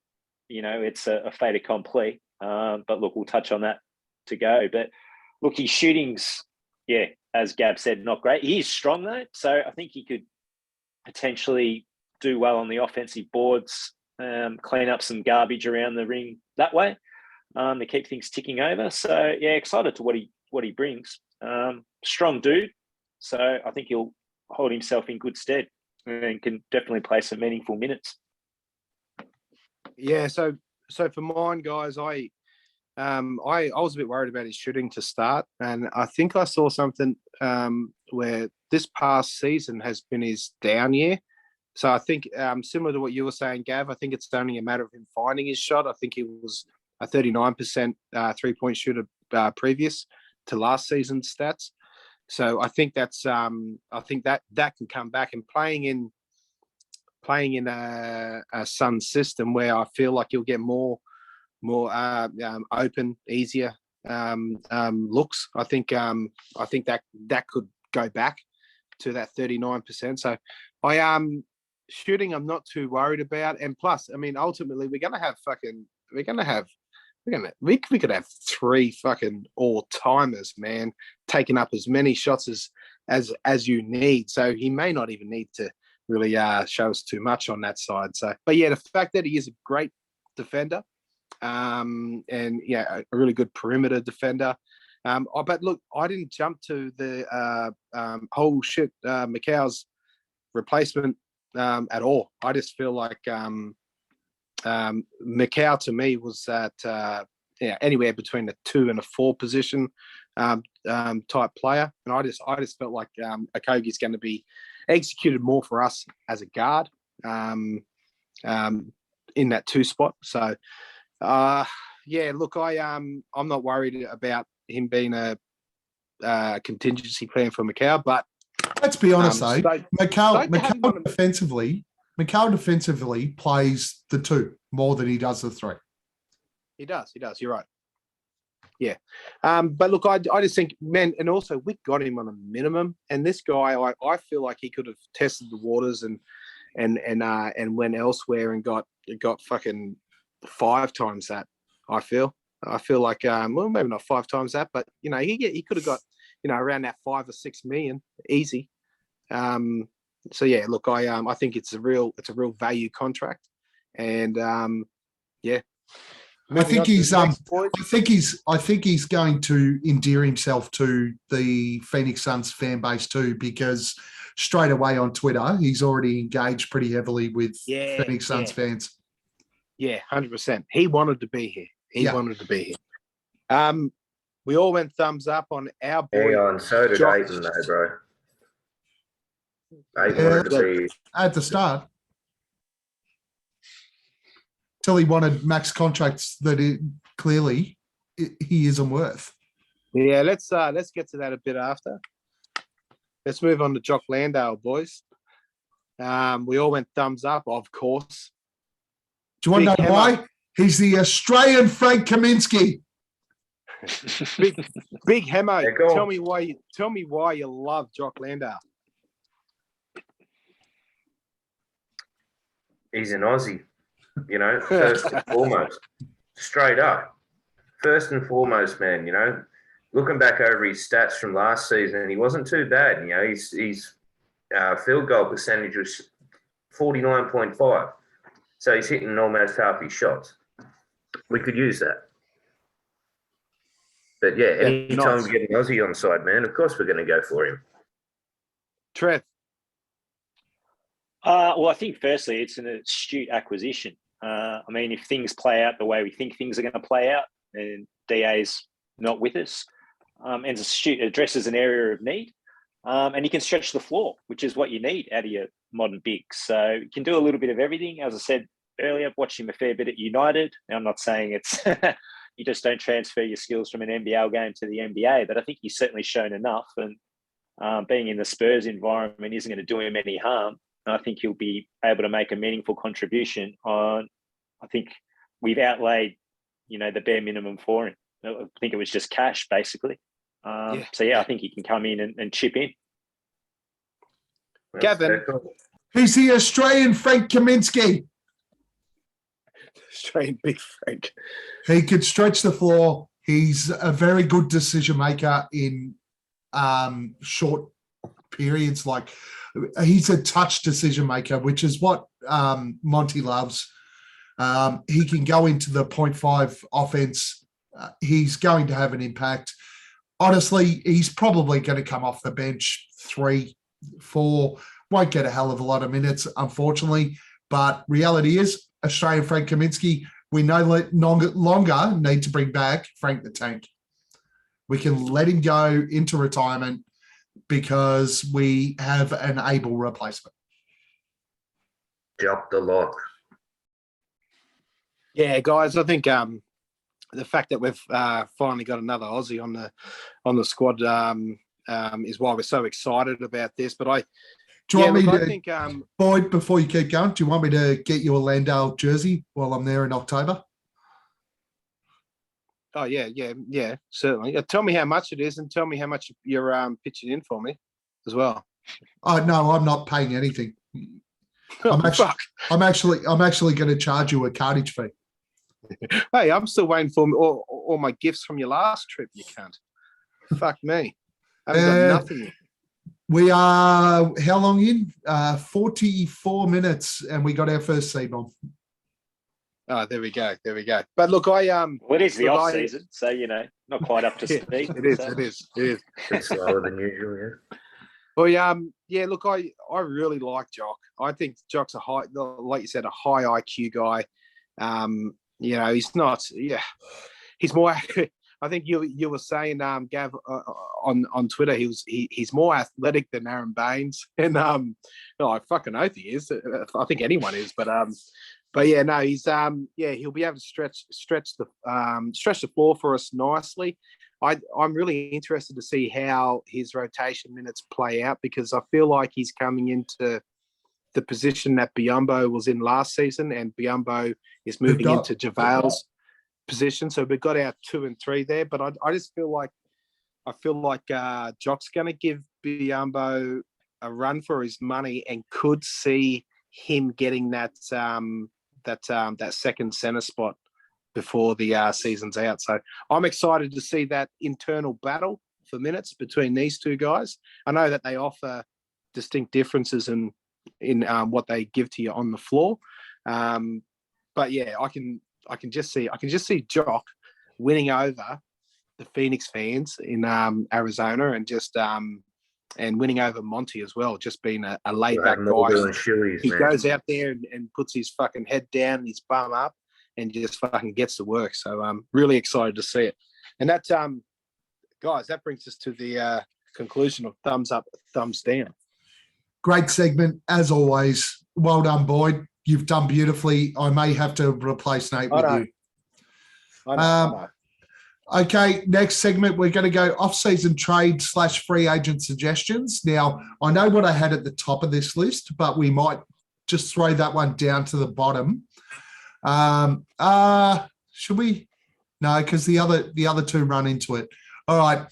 it's a fait accompli. But look, we'll touch on that to go. But look, his shooting's, as Gav said, not great. He is strong though, so I think he could potentially do well on the offensive boards, clean up some garbage around the ring that way, to keep things ticking over. So excited to what he brings. Strong dude, so I think he'll hold himself in good stead and can definitely play some meaningful minutes.
Yeah, so for mine, guys, I was a bit worried about his shooting to start, and I think I saw something where this past season has been his down year. So I think similar to what you were saying, Gav, I think it's only a matter of him finding his shot. I think he was a 39% three-point shooter previous to last season's stats. So I think that's I think that can come back, and playing in a Sun system where I feel like you'll get more open, easier looks. I think that could go back to that 39%. So shooting I'm not too worried about, and plus, I mean, ultimately we could have three fucking all-timers, man, taking up as many shots as you need. So he may not even need to really show us too much on that side. So, but yeah, the fact that he is a great defender, and yeah, a really good perimeter defender. But look, I didn't jump to the whole shit Macau's replacement at all. I just feel like Macau to me was at anywhere between a 2 and a 4 position type player, and I just felt like Okogi's going to be executed more for us as a guard in that 2 spot. So yeah, look, I'm not worried about him being a contingency plan for Macau, but
let's be honest, though, Macau defensively plays the 2 more than he does the 3.
He does. You're right. Yeah. But look, I just think, man, and also Wick got him on a minimum, and this guy, I feel like he could have tested the waters and went elsewhere and got fucking 5 times that. I feel like, well, maybe not 5 times that, but you know, he could have got, you know, around that 5 or 6 million easy. So yeah, look, I think it's a real value contract, and yeah.
I think he's going to endear himself to the Phoenix Suns fan base too, because straight away on Twitter he's already engaged pretty heavily with Phoenix Suns fans.
Yeah, 100%. He wanted to be here. Wanted to be here. We all went thumbs up on our boy.
Yeah, and so did Aiden, though, bro. Aiden wanted to be
at the start. Till he wanted max contracts that clearly he isn't worth.
Yeah, let's get to that a bit after. Let's move on to Jock Landale, boys. We all went thumbs up, of course.
Do you want to know why? He's the Australian Frank Kaminsky.
Big Hammo. Yeah, cool. Tell me why you love Jock Landale.
He's an Aussie. You know, first and foremost, straight up. First and foremost, man, you know, looking back over his stats from last season, he wasn't too bad. You know, his field goal percentage was 49.5. So he's hitting almost half his shots. We could use that. But yeah, anytime we get an Aussie on side, man, of course we're going to go for him.
Trev.
Well, I think firstly it's an astute acquisition. I mean, if things play out the way we think things are going to play out, and DA's not with us, and it's astute, addresses an area of need, and you can stretch the floor, which is what you need out of your modern bigs. So you can do a little bit of everything. As I said earlier, I've watched him a fair bit at United. Now, I'm not saying it's you just don't transfer your skills from an NBL game to the NBA, but I think he's certainly shown enough, and being in the Spurs environment isn't going to do him any harm. I think he'll be able to make a meaningful contribution on, I think we've outlaid, you know, the bare minimum for him. I think it was just cash, basically. So, yeah, I think he can come in and chip in.
Gavin.
He's the Australian Frank Kaminsky.
Australian Big Frank.
He could stretch the floor. He's a very good decision maker in short periods. Like, he's a touch decision maker, which is what Monty loves. He can go into the 0.5 offense. He's going to have an impact. Honestly, he's probably going to come off the bench 3, 4, won't get a hell of a lot of minutes, unfortunately. But reality is, Australian Frank Kaminsky, we no longer need to bring back Frank the Tank. We can let him go into retirement. because we have an able replacement.
Jock the lot.
Yeah, guys, I think the fact that we've finally got another Aussie on the squad is why we're so excited about this. But I think
Boyd, before you keep going, do you want me to get you a Landale jersey while I'm there in October?
Oh yeah, certainly. Tell me how much it is, and tell me how much you're pitching in for me as well.
Oh no, I'm not paying anything.
Oh,
I'm actually going to charge you a cartage fee.
Hey, I'm still waiting for all my gifts from your last trip, you cunt. Fuck me. I haven't got nothing yet.
We are how long in? 44 minutes, and we got our first C-bomb.
Oh, there we go. But look,
well, it is the off season, so not quite up to speed.
It is.
It's slower than usual, yeah.
Well, look, I really like Jock. I think Jock's like you said, a high IQ guy. He's not. Yeah, he's more. I think you were saying, Gav, on Twitter, he's more athletic than Aaron Baines, and I fucking oath he is. I think anyone is, but yeah, no, he's he'll be able to stretch the floor for us nicely. I'm really interested to see how his rotation minutes play out, because I feel like he's coming into the position that Biombo was in last season, and Biombo is moving into JaVale's position. So we've got our 2 and 3 there, but I just feel like Jock's going to give Biombo a run for his money, and could see him getting that second center spot before the season's out. So I'm excited to see that internal battle for minutes between these two guys. I know that they offer distinct differences in what they give to you on the floor, but yeah, I can just see Jock winning over the Phoenix fans in Arizona, and just and winning over Monty as well, just being a laid back guy. He goes out there and puts his fucking head down and his bum up and just fucking gets to work. So I'm really excited to see it. And that, guys, that brings us to the conclusion of thumbs up, thumbs down.
Great segment, as always. Well done, Boyd. You've done beautifully. I may have to replace Nate with you.
I know.
Okay, next segment, we're going to go off-season trade / free agent suggestions. Now, I know what I had at the top of this list, but we might just throw that one down to the bottom. Should we? No, because the other two run into it. All right.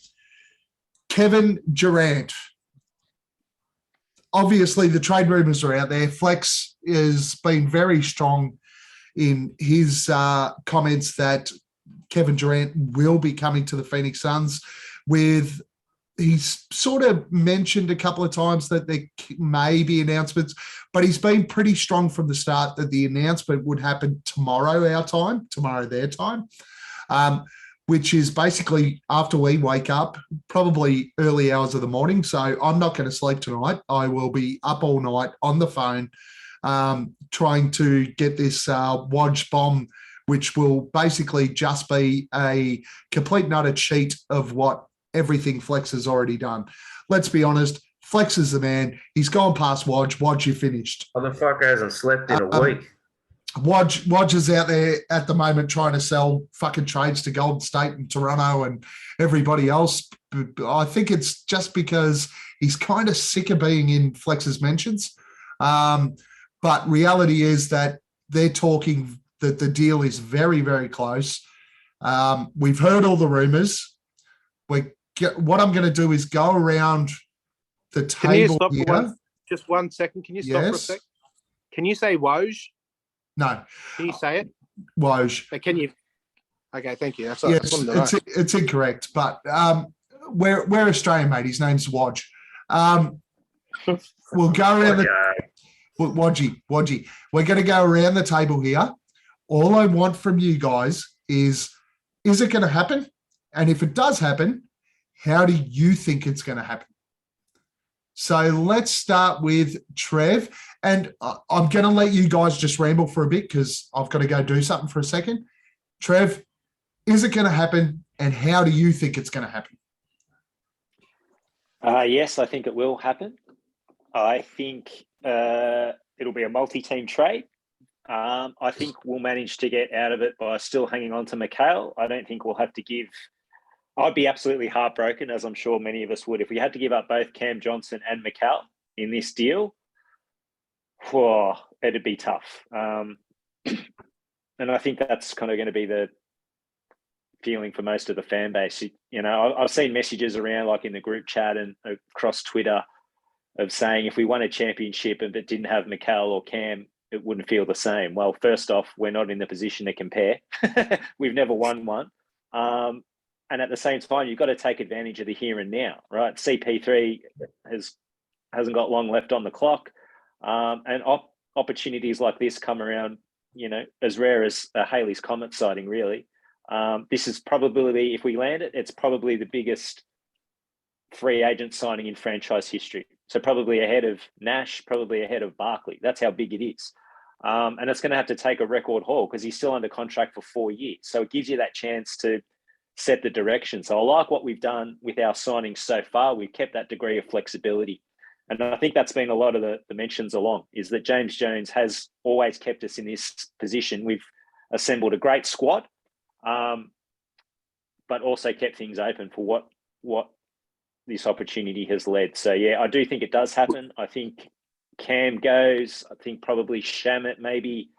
Kevin Durant. Obviously, the trade rumors are out there. Flex has been very strong in his comments that Kevin Durant will be coming to the Phoenix Suns. He's sort of mentioned a couple of times that there may be announcements, but he's been pretty strong from the start that the announcement would happen tomorrow their time, which is basically after we wake up, probably early hours of the morning. So I'm not going to sleep tonight. I will be up all night on the phone trying to get this Woj bomb, which will basically just be a complete and utter cheat of what everything Flex has already done. Let's be honest, Flex is the man. He's gone past Woj. Woj, you finished.
Motherfucker hasn't slept in a week.
Woj is out there at the moment trying to sell fucking trades to Golden State and Toronto and everybody else. I think it's just because he's kind of sick of being in Flex's mentions. But reality is that they're talking that the deal is very, very close. We've heard all the rumors. What I'm going to do is go around the table.
Can you stop
here.
for just 1 second? Can you stop for a sec? Can you say Woj?
No.
Can you say it?
Woj.
Can you? Okay, thank you.
Yes, it's incorrect, but we're Australian, mate. His name's Woj. We'll go around Wodgy. We're going to go around the table here. All I want from you guys is it going to happen? And if it does happen, how do you think it's going to happen? So let's start with Trev. And I'm going to let you guys just ramble for a bit because I've got to go do something for a second. Trev, is it going to happen? And how do you think it's going to happen?
Yes, I think it will happen. I think it'll be a multi-team trade. I think we'll manage to get out of it by still hanging on to Mikhail. I don't think we'll have to give. I'd be absolutely heartbroken, as I'm sure many of us would, if we had to give up both Cam Johnson and Mikhail in this deal. Whoa, it'd be tough. And I think that's kind of going to be the feeling for most of the fan base. You know, I've seen messages around, like in the group chat and across Twitter, of saying if we won a championship and it didn't have Mikhail or Cam, it wouldn't feel the same. Well, first off, we're not in the position to compare. We've never won one. And at the same time, you've got to take advantage of the here and now, right? CP3 hasn't got long left on the clock. And opportunities like this come around, you know, as rare as Haley's Comet sighting, really. This is probably, if we land it, it's probably the biggest free agent signing in franchise history. So probably ahead of Nash, probably ahead of Barkley. That's how big it is. And it's going to have to take a record haul because he's still under contract for 4 years. So it gives you that chance to set the direction. So I like what we've done with our signings so far. We've kept that degree of flexibility. And I think that's been a lot of the mentions along, is that James Jones has always kept us in this position. We've assembled a great squad, but also kept things open for what this opportunity has led. So, yeah, I do think it does happen. I think Cam goes. I think probably Shamit maybe.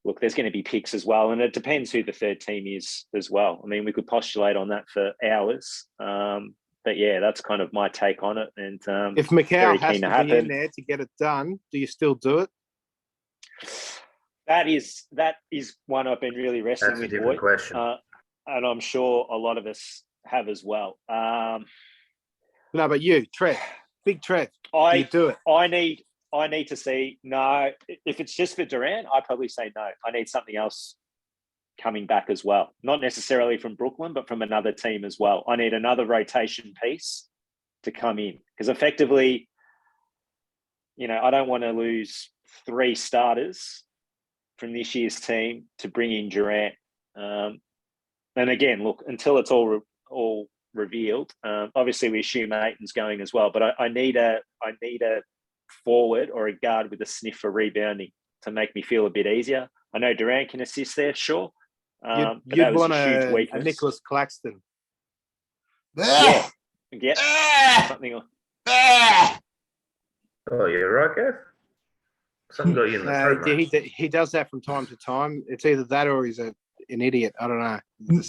Look, there's going to be picks as well, and it depends who the third team is as well. I mean, we could postulate on that for hours. But, yeah, that's kind of my take on it. And
if Mikhail has to be in there to get it done, do you still do it?
That is one I've been really wrestling with.
That's a different question.
And I'm sure a lot of us have as well.
No, but you, Trev, big Trev, do you do it?
I need to see. No, if it's just for Durant, I'd probably say no. I need something else coming back as well. Not necessarily from Brooklyn, but from another team as well. I need another rotation piece to come in because effectively, you know, I don't want to lose 3 starters from this year's team to bring in Durant. And again, look, until it's all revealed, obviously we assume Aiton's going as well, but I need a forward or a guard with a sniff for rebounding to make me feel a bit easier. I know Durant can assist there, sure.
You'd want a Nicholas Claxton.
Yeah. Something.
Oh, you're right, Gav. Something got you in the throat,
he does that from time to time. It's either that or he's an idiot. I don't know.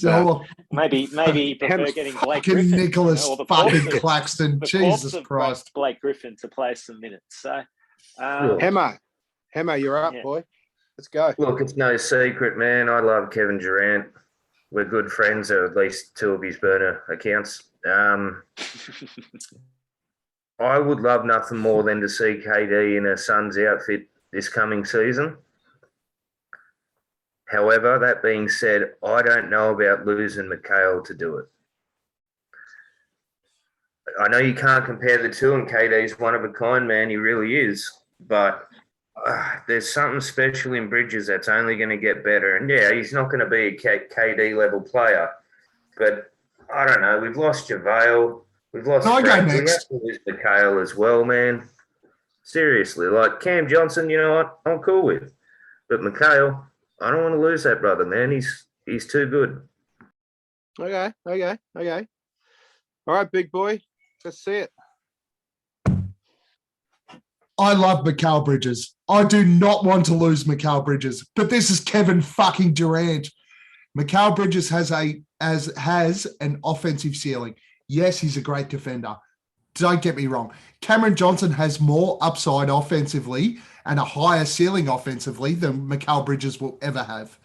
No,
maybe he prefer getting Blake Griffin.
Nicholas fucking Claxton. Jesus Christ.
Blake Griffin to play some minutes. So,
Hammo, you're up, boy. Let's go.
Look, it's no secret, man. I love Kevin Durant. We're good friends, or at least 2 of his burner accounts. I would love nothing more than to see KD in a Suns outfit this coming season. However, that being said, I don't know about losing Mikhail to do it. I know you can't compare the two, and KD's one of a kind, man. He really is. But there's something special in Bridges that's only going to get better. And, yeah, he's not going to be a KD-level player. But, I don't know. We've lost JaVale. We've lost
I'll go next.
We have to lose Mikhail as well, man. Seriously. Like, Cam Johnson, you know what? I'm cool with. But Mikhail, I don't want to lose that brother, man. He's too good.
Okay. All right, big boy. Let's see it.
I love Mikal Bridges. I do not want to lose Mikal Bridges, but this is Kevin fucking Durant. Mikal Bridges has an offensive ceiling. Yes, he's a great defender. Don't get me wrong. Cameron Johnson has more upside offensively and a higher ceiling offensively than Mikal Bridges will ever have.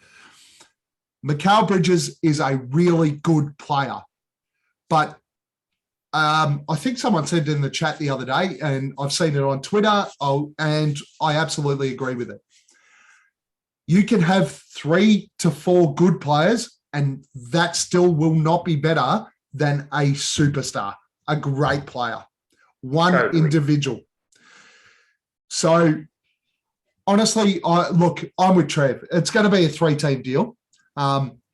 Mikal Bridges is a really good player, but I think someone said it in the chat the other day, and I've seen it on Twitter, and I absolutely agree with it. You can have 3 to 4 good players, and that still will not be better than a superstar, a great player, one individual. So, honestly, I'm with Trev. It's going to be a 3-team deal.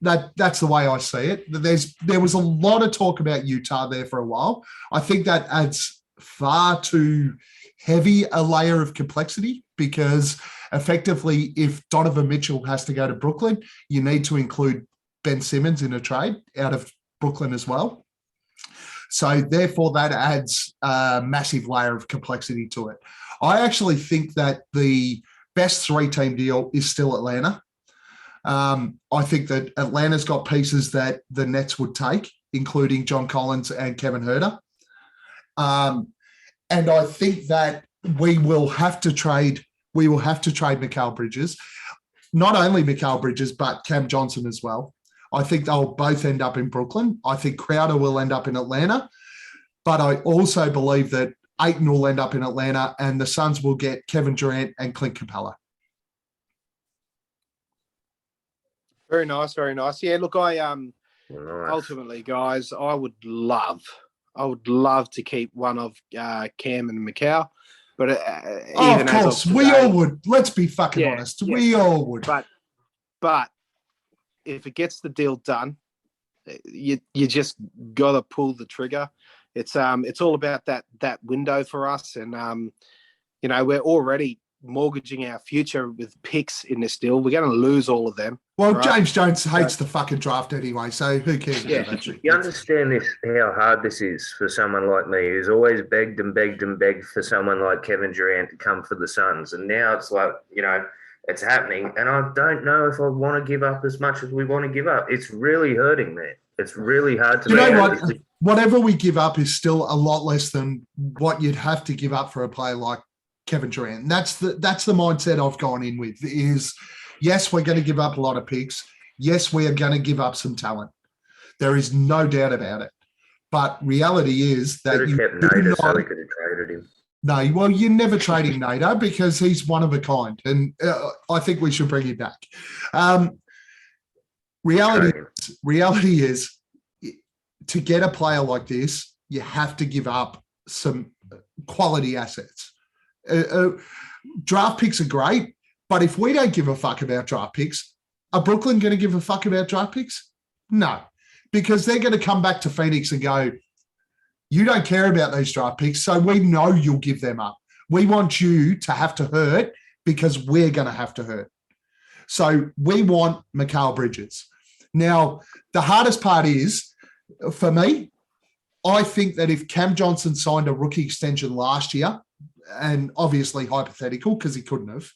That's the way I see it. There was a lot of talk about Utah there for a while. I think that adds far too heavy a layer of complexity because effectively, if Donovan Mitchell has to go to Brooklyn, you need to include Ben Simmons in a trade out of Brooklyn as well. So therefore, that adds a massive layer of complexity to it. I actually think that the best 3-team deal is still Atlanta. I think that Atlanta's got pieces that the Nets would take, including John Collins and Kevin Huerter. And I think that we will have to trade Mikal Bridges, not only Mikal Bridges, but Cam Johnson as well. I think they'll both end up in Brooklyn. I think Crowder will end up in Atlanta. But I also believe that Ayton will end up in Atlanta and the Suns will get Kevin Durant and Clint Capella.
Very nice, very nice. Yeah, look, I
Nice.
ultimately, guys, I would love to keep one of Cam and Macau, but
Of course, we all would. Let's be fucking honest. Yeah. We all would.
But if it gets the deal done, you just gotta pull the trigger. It's all about that window for us, and we're already mortgaging our future with picks in this deal. We're going to lose all of them.
Well, right? James Jones hates the fucking draft anyway, so who cares?
Yeah, you understand this, how hard this is for someone like me who's always begged and begged and begged for someone like Kevin Durant to come for the Suns. And now it's like, it's happening. And I don't know if I want to give up as much as we want to give up. It's really hurting, man. It's really hard to
what? Whatever we give up is still a lot less than what you'd have to give up for a player like Kevin Durant. And that's the mindset I've gone in with is, yes, we're going to give up a lot of picks. Yes, we are going to give up some talent. There is no doubt about it. But reality is that
you kept Nader, so we could have traded him.
No, well, you're never trading Nader because he's one of a kind. And I think we should bring him back. Reality is to get a player like this, you have to give up some quality assets. Draft picks are great, but if we don't give a fuck about draft picks, are Brooklyn going to give a fuck about draft picks? No, because they're going to come back to Phoenix and go, you don't care about these draft picks, so we know you'll give them up. We want you to have to hurt because we're going to have to hurt. So we want Mikal Bridges. Now, the hardest part is, for me, I think that if Cam Johnson signed a rookie extension last year, and obviously hypothetical because he couldn't have,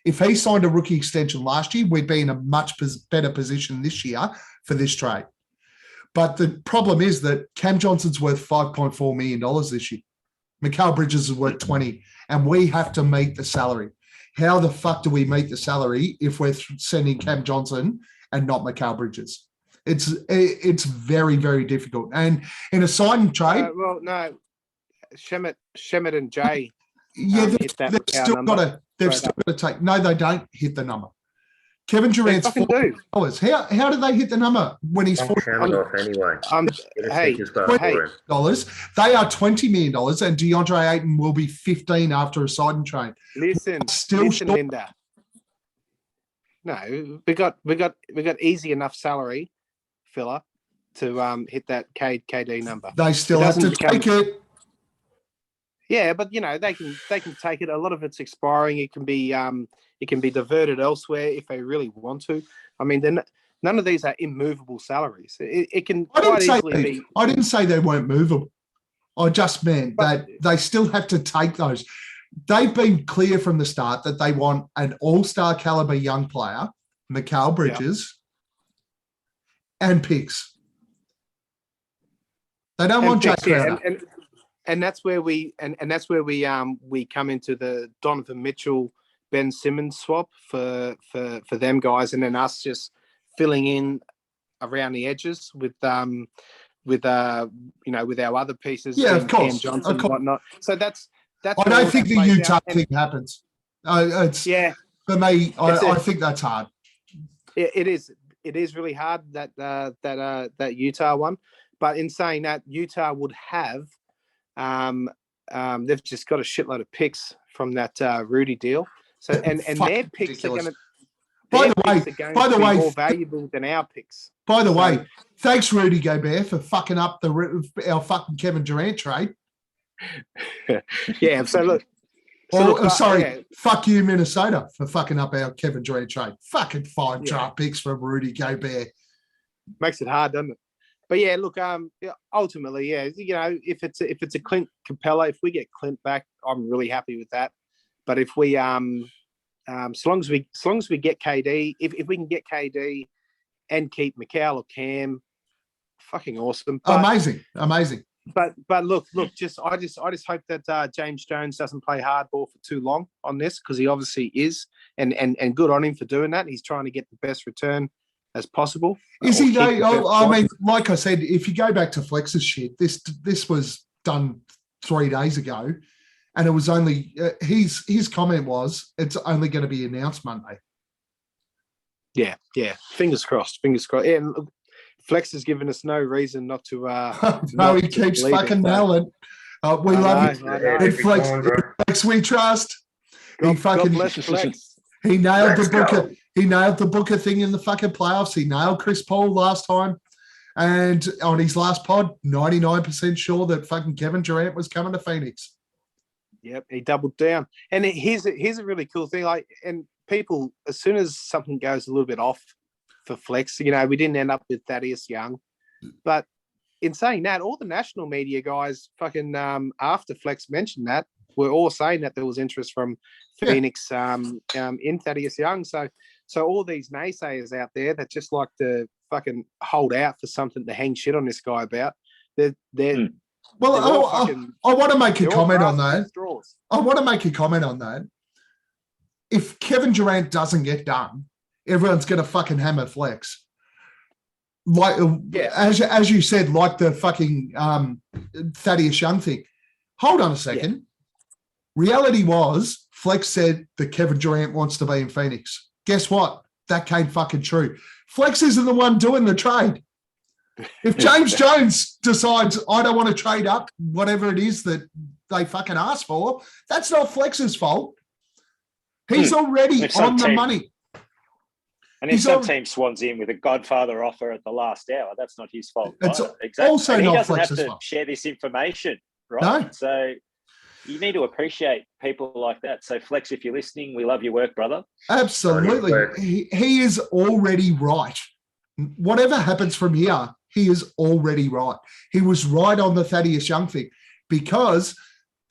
if he signed a rookie extension last year, we'd be in a much better position this year for this trade. But the problem is that Cam Johnson's worth $5.4 million this year. Mikal Bridges is worth 20, and we have to meet the salary. How the fuck do we meet the salary if we're sending Cam Johnson and not Mikal Bridges? It's very, very difficult. And in a sign and trade,
well, no, Shemet and Jay.
Yeah, they've still got to take. No, they don't hit the number. Kevin Durant's $40. How do they hit the number when he's $40?
Anyway.
$20. They are $20 million, and DeAndre Ayton will be 15 after a sign and trade.
Listen, Linda. No, we got easy enough salary filler to hit that KD number.
They still have to take it.
Yeah, but they can take it. A lot of it's expiring. It can be diverted elsewhere if they really want to. I mean, then none of these are immovable salaries. It can quite easily be.
I didn't say they weren't movable. I just meant that they still have to take those. They've been clear from the start that they want an all-star caliber young player, Mikal Bridges, and picks. They don't want Jack Crowder.
And that's where we come into the Donovan Mitchell, Ben Simmons swap for them guys, and then us just filling in around the edges with our other pieces.
Yeah, of course,
Cam Johnson and whatnot. So that's.
I don't think the Utah thing happens. For me. I think that's hard.
It is. It is really hard that Utah one. But in saying that, Utah would have. They've just got a shitload of picks from that Rudy deal. So and their picks ridiculous.
By
Their
the way,
picks are going
by the
to be
way,
more valuable than our picks.
By the
So-
way, thanks Rudy Gobert for fucking up our fucking Kevin Durant trade.
Yeah. So look.
Fuck you, Minnesota, for fucking up our Kevin Durant trade. Fucking 5 draft picks from Rudy Gobert.
Makes it hard, doesn't it? But yeah, look, ultimately, yeah, if it's a Clint Capella, if we get Clint back, I'm really happy with that. But if we so long as we get KD, if we can get KD and keep McCall or Cam, fucking awesome. But,
amazing.
But look, I just hope that James Jones doesn't play hardball for too long on this, because he obviously is, and good on him for doing that. He's trying to get the best return as possible.
Is he though? I mean, like I said, if you go back to Flex's shit, this was done 3 days ago, and it was only his comment was it's only going to be announced Monday.
Yeah. Fingers crossed. Yeah, and look, Flex has given us no reason not to.
No, he keeps fucking nailing. We love you. And Flex, we trust.
God bless Flex.
He nailed the Booker. He nailed the Booker thing in the fucking playoffs. He nailed Chris Paul last time. And on his last pod, 99% sure that fucking Kevin Durant was coming to Phoenix.
Yep, he doubled down. And here's a really cool thing. And people, as soon as something goes a little bit off for Flex, we didn't end up with Thaddeus Young. But in saying that, all the national media guys fucking after Flex mentioned that, were all saying that there was interest from Phoenix in Thaddeus Young. So all these naysayers out there that just like to fucking hold out for something to hang shit on this guy about, they're
Well, I want to make a comment on that.
Straws.
I want to make a comment on that. If Kevin Durant doesn't get done, everyone's going to fucking hammer Flex. Like, as you said, like the fucking Thaddeus Young thing. Hold on a second. Yeah. Reality was, Flex said that Kevin Durant wants to be in Phoenix. Guess what? That came fucking true. Flex isn't the one doing the trade. If James Jones decides, I don't want to trade up whatever it is that they fucking asked for, that's not Flex's fault. He's already on the money.
And if some team swans in with a Godfather offer at the last hour, that's not his fault.
It's also
and
not
he doesn't
Flex's
have to
fault.
share this information, right?
No.
So you need to appreciate people like that. So Flex, if you're listening, we love your work, brother.
Absolutely. He is already right. Whatever happens from here, he is already right. He was right on the Thaddeus Young thing because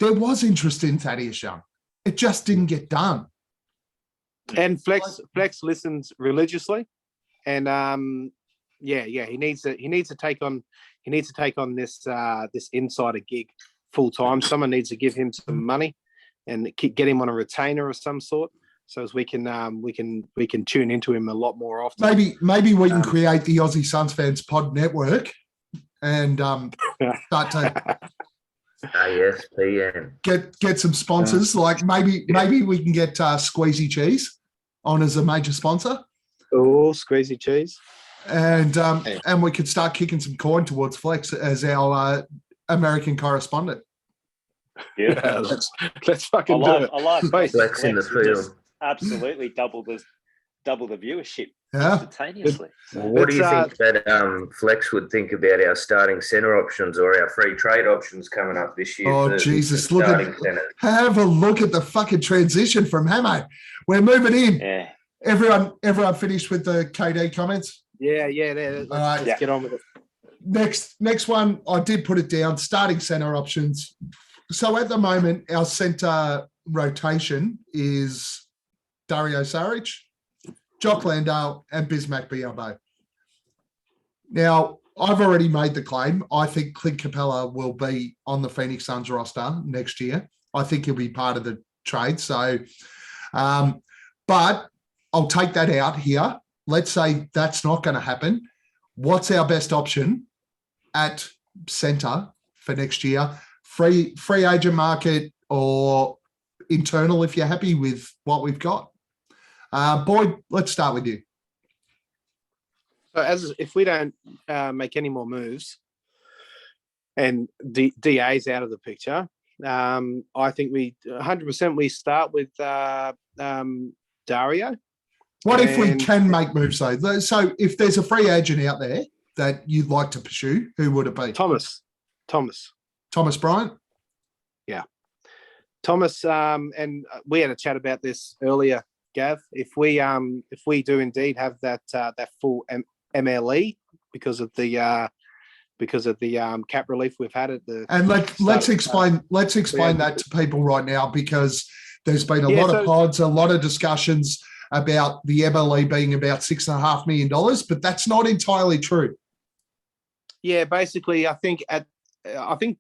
there was interest in Thaddeus Young. It just didn't get done.
And Flex listens religiously, and he needs to take on this insider gig full time. Someone needs to give him some money and get him on a retainer of some sort, so as we can tune into him a lot more often.
Maybe we can create the Aussie Suns Fans Pod Network and start to
ISPN.
Get some sponsors. Like maybe we can get Squeezy Cheese on as a major sponsor.
Oh, Squeezy Cheese.
And we could start kicking some coin towards Flex as our American correspondent.
Yeah,
let's fucking do it.
I like
Flex in the field.
Absolutely double the viewership
yeah.
instantaneously.
Well, what do you think that Flex would think about our starting centre options or our free trade options coming up this year?
Oh, Jesus. Have a look at the fucking transition from Hammo. We're moving in.
Yeah.
Everyone finished with the KD comments?
Yeah. Let's get on with it.
Next one, I did put it down, starting centre options. So at the moment, our centre rotation is Dario Saric, Jock Landale, and Bismack Biyombo. Now, I've already made the claim. I think Clint Capella will be on the Phoenix Suns roster next year. I think he'll be part of the trade. So, but I'll take that out here. Let's say that's not going to happen. What's our best option at centre for next year? Free agent market or internal if you're happy with what we've got. Boyd, let's start with you.
So if we don't make any more moves and DA's out of the picture, I think we 100% we start with Dario.
What if we can make moves though? So if there's a free agent out there that you'd like to pursue, who would it be?
Thomas
Bryant?
Yeah. Thomas, and we had a chat about this earlier, Gav. If we do indeed have that full MLE because of the cap relief we've had at the
let's explain that to people right now, because there's been a lot of pods, a lot of discussions about the MLE being about $6.5 million, but that's not entirely true.
Yeah, basically, I think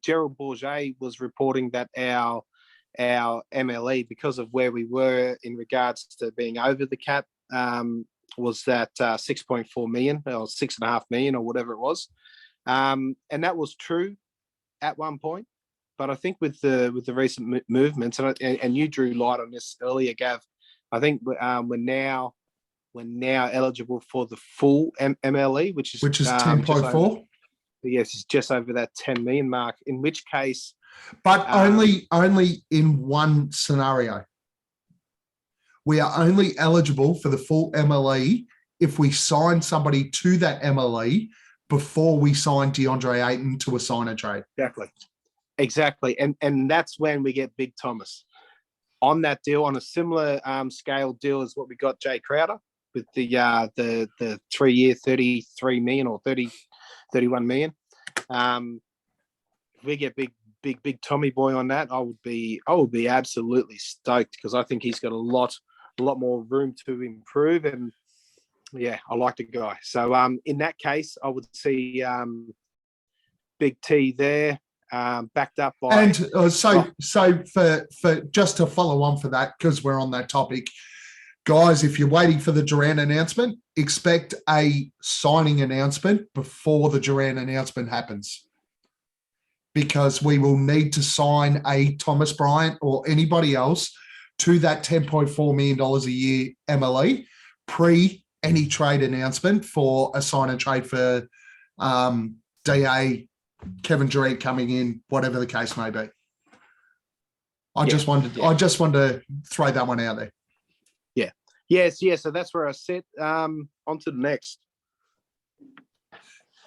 Gerald Bourget was reporting that our MLE, because of where we were in regards to being over the cap, was that 6.4 million or 6.5 million or whatever it was, and that was true at one point. But I think with the recent movements, and you drew light on this earlier, Gav, I think we're now eligible for the full MLE, which is
10.4.
Yes, it's just over that 10 million mark. In which case,
but only in one scenario. We are only eligible for the full MLE if we sign somebody to that MLE before we sign DeAndre Ayton to a sign and trade.
Exactly. And that's when we get Big Thomas on that deal, on a similar scale deal as what we got Jay Crowder with the 3-year 33 million or 31 million. If we get big Tommy boy on that, I would be absolutely stoked, because I think he's got a lot more room to improve, and yeah, I like the guy. So in that case, I would see Big T there, backed up by. And
so for just to follow on for that, because we're on that topic, guys, if you're waiting for the Durant announcement, expect a signing announcement before the Durant announcement happens, because we will need to sign a Thomas Bryant or anybody else to that $10.4 million a year MLE pre any trade announcement for a sign and trade for DA, Kevin Durant coming in, whatever the case may be. I just wanted to throw that one out there.
Yes. So that's where I sit. On to the next.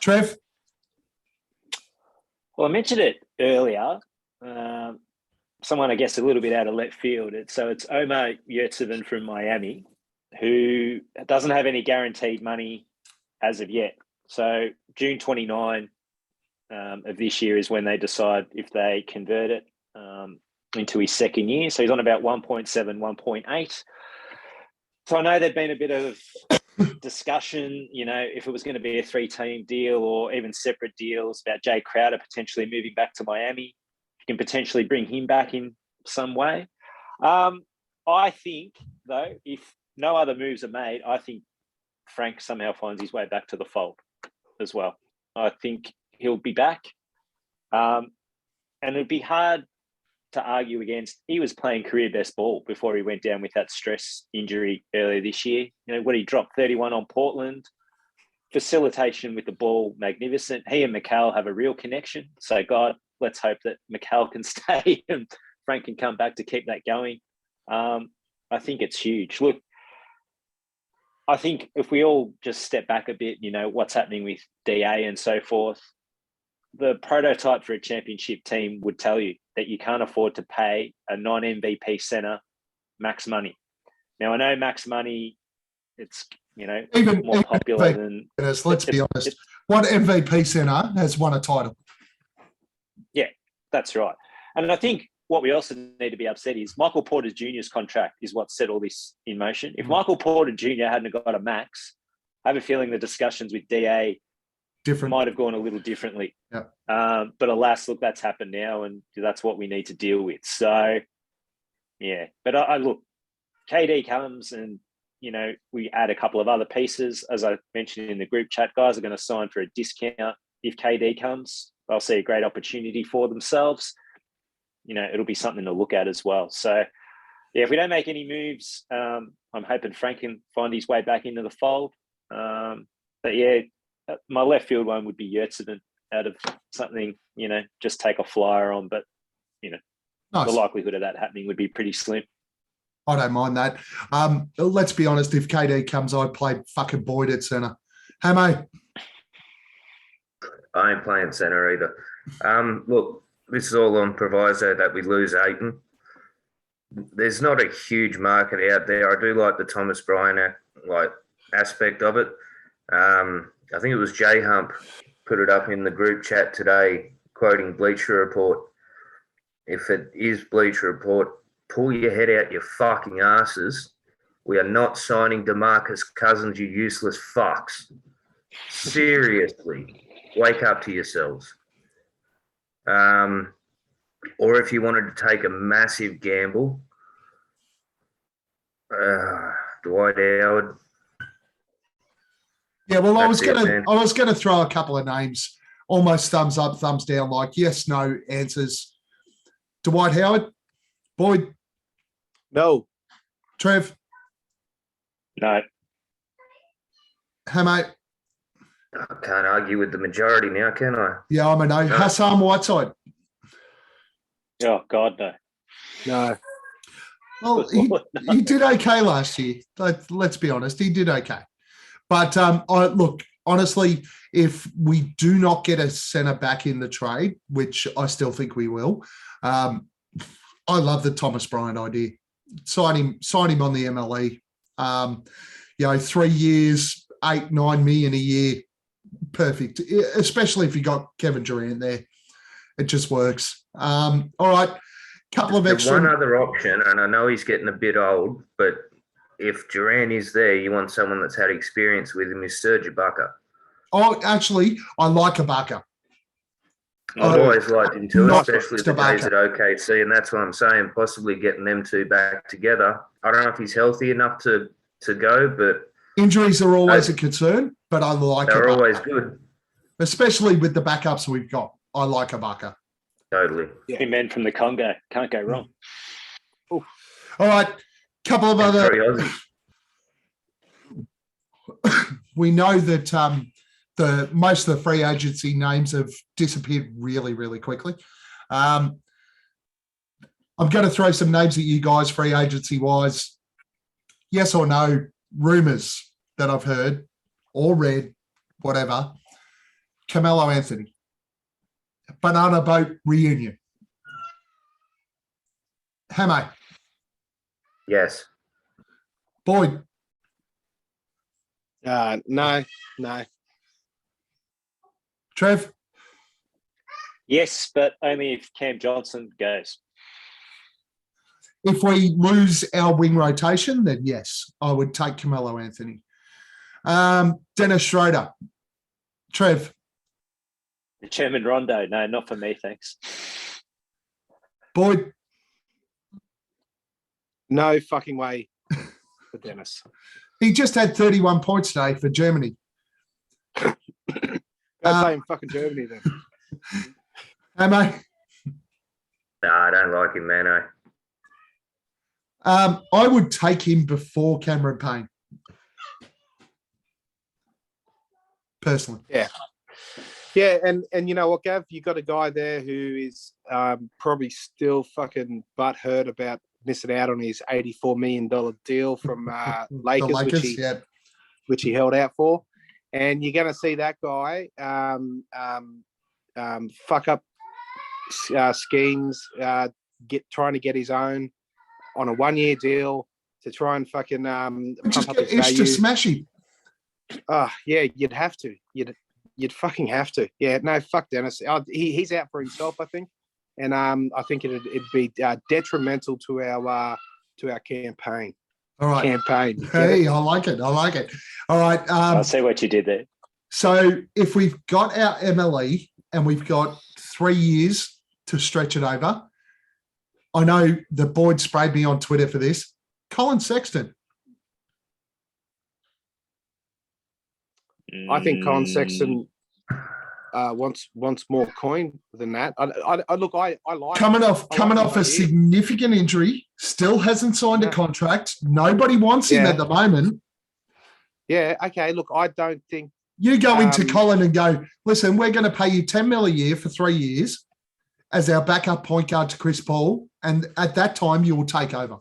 Trev?
Well, I mentioned it earlier. Someone, I guess, a little bit out of left field. It's Omar Yurtseven from Miami, who doesn't have any guaranteed money as of yet. So June 29 of this year is when they decide if they convert it into his second year. So he's on about 1.7, 1.8. So I know there'd been a bit of discussion, if it was going to be a 3-team deal or even separate deals about Jay Crowder potentially moving back to Miami. You can potentially bring him back in some way. I think, though, if no other moves are made, I think Frank somehow finds his way back to the fold as well. I think he'll be back. And it'd be hard to argue against. He was playing career best ball before he went down with that stress injury earlier this year. When he dropped 31 on Portland, facilitation with the ball, magnificent. He and Mikal have a real connection. So, God, let's hope that Mikal can stay and Frank can come back to keep that going. I think it's huge. Look, I think if we all just step back a bit, what's happening with DA and so forth, the prototype for a championship team would tell you that you can't afford to pay a non-MVP center max money. Now, I know max money, it's, even more popular than...
Let's be honest. What MVP center has won a title?
Yeah, that's right. And I think what we also need to be upset is Michael Porter Jr.'s contract is what set all this in motion. If Michael Porter Jr. hadn't got a max, I have a feeling the discussions with DA might have gone a little differently.
Yeah.
But alas, look, that's happened now, and that's what we need to deal with. So, yeah. But I look, KD comes and, we add a couple of other pieces. As I mentioned in the group chat, guys are going to sign for a discount if KD comes. They'll see a great opportunity for themselves. It'll be something to look at as well. So, yeah, if we don't make any moves, I'm hoping Frank can find his way back into the fold. But, yeah, my left field one would be Yurtseven out of something, just take a flyer on. But,
nice.
The likelihood of that happening would be pretty slim.
I don't mind that. Let's be honest. If KD comes, I'd play fucking Boyd at centre. Hammo.
I ain't playing centre either. Look, this is all on proviso that we lose Aiton. There's not a huge market out there. I do like the Thomas Bryan aspect of it. I think it was J Hump put it up in the group chat today, quoting Bleacher Report. If it is Bleacher Report, pull your head out your fucking asses. We are not signing DeMarcus Cousins, you useless fucks. Seriously, wake up to yourselves. Or if you wanted to take a massive gamble, Dwight Howard.
Yeah, well, I was gonna throw a couple of names, almost thumbs up, thumbs down, like yes, no answers. Dwight Howard, Boyd,
No.
Trev,
No.
Hammo.
I can't argue with the majority now, can I?
Yeah, I'm a no. Hassan Whiteside.
Oh God, no.
No.
Well, he did okay last year. Let's be honest, he did okay. But look, honestly, if we do not get a centre back in the trade, which I still think we will, I love the Thomas Bryan idea. Sign him on the MLE. 3 years, 8-9 million a year, perfect. Especially if you got Kevin Durant there, it just works. All right, couple of extra.
One other option, and I know he's getting a bit old, but if Durant is there, you want someone that's had experience with him, is Serge Ibaka.
Oh, actually, I like Ibaka.
I've always liked him too,
Not
especially the
Ibaka.
days at OKC, and that's what I'm saying, possibly getting them two back together. I don't know if he's healthy enough to go, but
Injuries are always a concern, but I like
they're
Ibaka.
always good.
Especially with the backups we've got. I like Ibaka.
Totally.
Two men from the Congo. Can't go wrong.
All right, couple of other.
Three Aussies.
We know that the most of the free agency names have disappeared really, really quickly. I'm going to throw some names at you guys, free agency wise. Yes or no? Rumors that I've heard or read, whatever. Carmelo Anthony, Banana Boat reunion. Hammo,
Yes.
Boyd,
No.
Trev.
Yes, but only if Cam Johnson goes.
If we lose our wing rotation, then yes, I would take Carmelo Anthony. Dennis Schroeder. Trev.
Chairman Rondo. No, not for me, thanks.
Boyd.
No fucking way for Dennis.
He just had 31 points today for Germany.
Go play in fucking Germany then.
Hammo.
No, I don't like him, man.
I would take him before Cameron Payne. Personally.
Yeah, and you know what, Gav? You got a guy there who is probably still fucking butthurt about missing out on his $84 million deal from Lakers, which he held out for. And you're going to see that guy fuck up schemes, trying to get his own on a 1-year deal to try and fucking
Just
pump up
get
his
Ish to
value.
smash him.
Yeah, you'd have to. You'd fucking have to. Yeah, no, fuck Dennis. He's out for himself, I think, and I think it'd be detrimental to our campaign.
All right.
Campaign.
Hey, I like it. All right.
I'll see what you did there.
So if we've got our MLE and we've got 3 years to stretch it over, I know that Boyd sprayed me on Twitter for this. Colin Sexton.
I think Colin Sexton wants more coin than that. I like
Coming off
his
a
idea.
significant injury, still hasn't signed a contract. Nobody wants him at the moment.
Yeah, okay. Look, I don't think
You go into Colin and go, listen, we're going to pay you $10 million a year for 3 years as our backup point guard to Chris Paul, and at that time you will take over.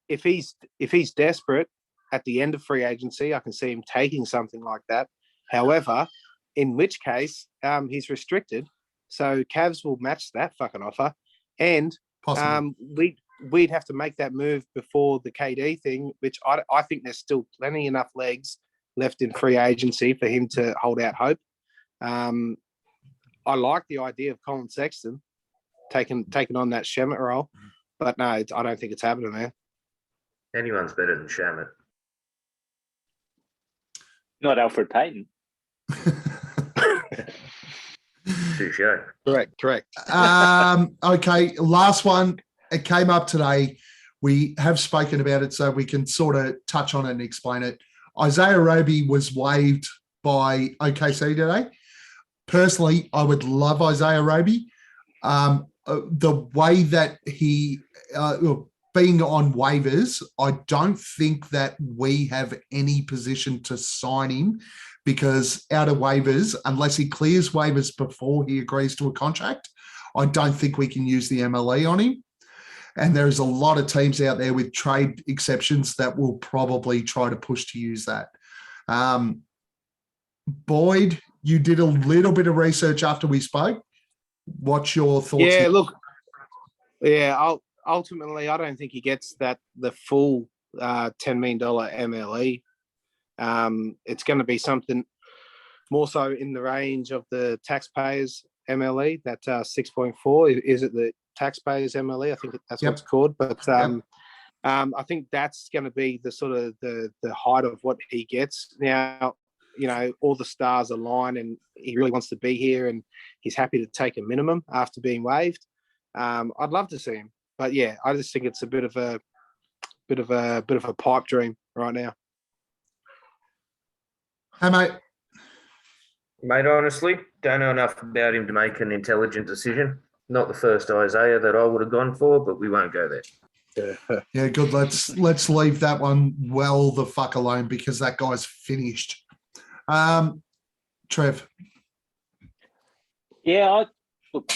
if he's desperate at the end of free agency, I can see him taking something like that. However, in which case, he's restricted. So Cavs will match that fucking offer. And we'd have to make that move before the KD thing, which I think there's still plenty enough legs left in free agency for him to hold out hope. I like the idea of Colin Sexton taking on that Shamet role, but no, I don't think it's happening, man.
Anyone's better than Shamet.
Not Alfred Payton.
Touche.
Correct.
Okay, last one. It came up today. We have spoken about it, so we can sort of touch on it and explain it. Isaiah Roby was waived by OKC today. Personally, I would love Isaiah Roby. The way that he being on waivers, I don't think that we have any position to sign him, because out of waivers, unless he clears waivers before he agrees to a contract, I don't think we can use the MLE on him. And there's a lot of teams out there with trade exceptions that will probably try to push to use that. Boyd, you did a little bit of research after we spoke. What's your thoughts?
Yeah, look, ultimately, I don't think he gets the full $10 million MLE. It's going to be something more so in the range of the taxpayers MLE, that 6.4. Is it the taxpayers MLE? I think that's what it's called. But I think that's going to be the sort of the height of what he gets. Now, all the stars align and he really wants to be here and he's happy to take a minimum after being waived. I'd love to see him. But yeah, I just think it's a bit of a pipe dream right now.
Hey, mate.
Mate, honestly, don't know enough about him to make an intelligent decision. Not the first Isaiah that I would have gone for, but we won't go there.
Yeah, good. Let's leave that one well the fuck alone, because that guy's finished. Trev.
Yeah,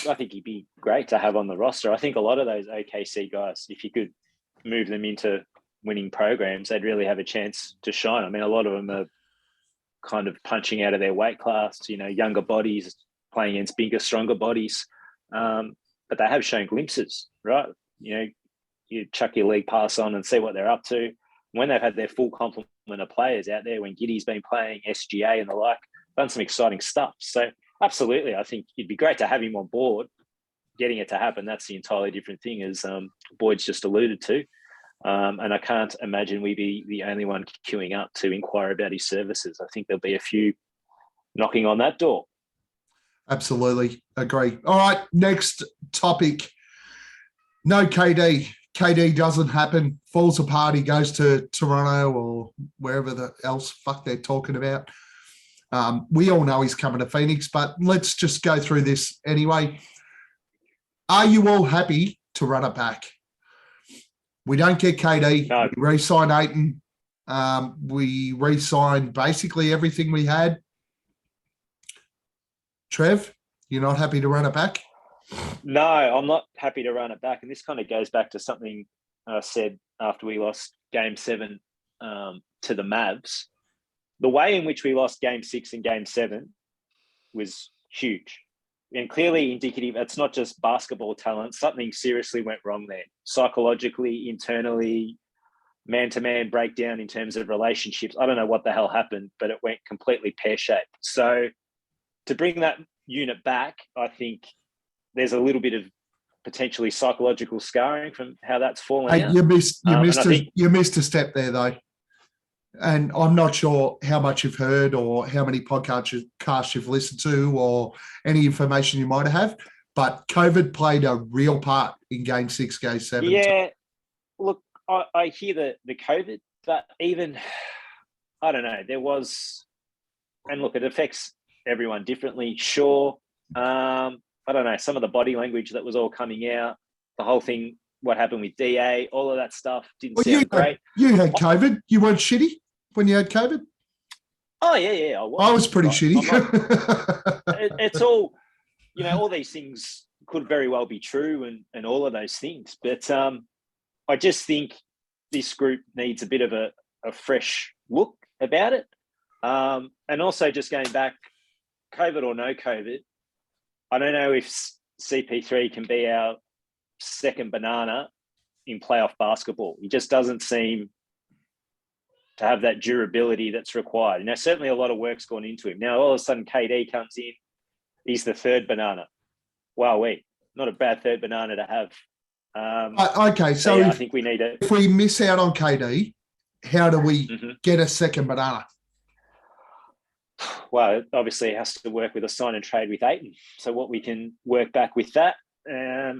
I think he'd be great to have on the roster. I think a lot of those OKC guys, if you could move them into winning programs, they'd really have a chance to shine. I mean, a lot of them are kind of punching out of their weight class, younger bodies playing against bigger, stronger bodies. But they have shown glimpses, right? You chuck your league pass on and see what they're up to. When they've had their full complement of players out there, when Giddy's been playing, SGA and the like, done some exciting stuff. So absolutely, I think it'd be great to have him on board. Getting it to happen, that's the entirely different thing, as Boyd's just alluded to. And I can't imagine we'd be the only one queuing up to inquire about his services. I think there'll be a few knocking on that door.
Absolutely. Agree. All right, next topic. No KD. KD doesn't happen, falls apart, he goes to Toronto or wherever else fuck they're talking about. We all know he's coming to Phoenix, but let's just go through this anyway. Are you all happy to run it back? We don't get KD.
No.
We re-sign Ayton. We re-signed basically everything we had. Trev, you're not happy to run it back?
No, I'm not happy to run it back. And this kind of goes back to something I said after we lost Game 7 to the Mavs. The way in which we lost Game 6 and Game 7 was huge. And clearly indicative, it's not just basketball talent. Something seriously went wrong there. Psychologically, internally, man-to-man breakdown in terms of relationships. I don't know what the hell happened, but it went completely pear-shaped. So to bring that unit back, I think there's a little bit of potentially psychological scarring from how that's fallen out.
You missed a step there, though. And I'm not sure how much you've heard or how many podcasts you've listened to or any information you might have, but COVID played a real part in Game 6, Game 7.
Yeah, look, I hear the COVID, but even, I don't know, there was, and look, it affects everyone differently, sure. I don't know, some of the body language that was all coming out, the whole thing, what happened with DA, all of that stuff didn't sound great.
You had COVID. You weren't shitty when you had COVID?
Oh, yeah.
I was pretty shitty.
It's all, all these things could very well be true and all of those things. But I just think this group needs a bit of a fresh look about it. And also just going back, COVID or no COVID, I don't know if CP3 can be our second banana in playoff basketball. He just doesn't seem to have that durability that's required. Now, certainly a lot of work's gone into him. Now, all of a sudden, KD comes in. He's the third banana. Wow, not a bad third banana to have.
Okay, so
yeah, I think we need it.
If we miss out on KD, how do we get a second banana?
Well, obviously, it has to work with a sign and trade with Ayton. So what we can work back with that, where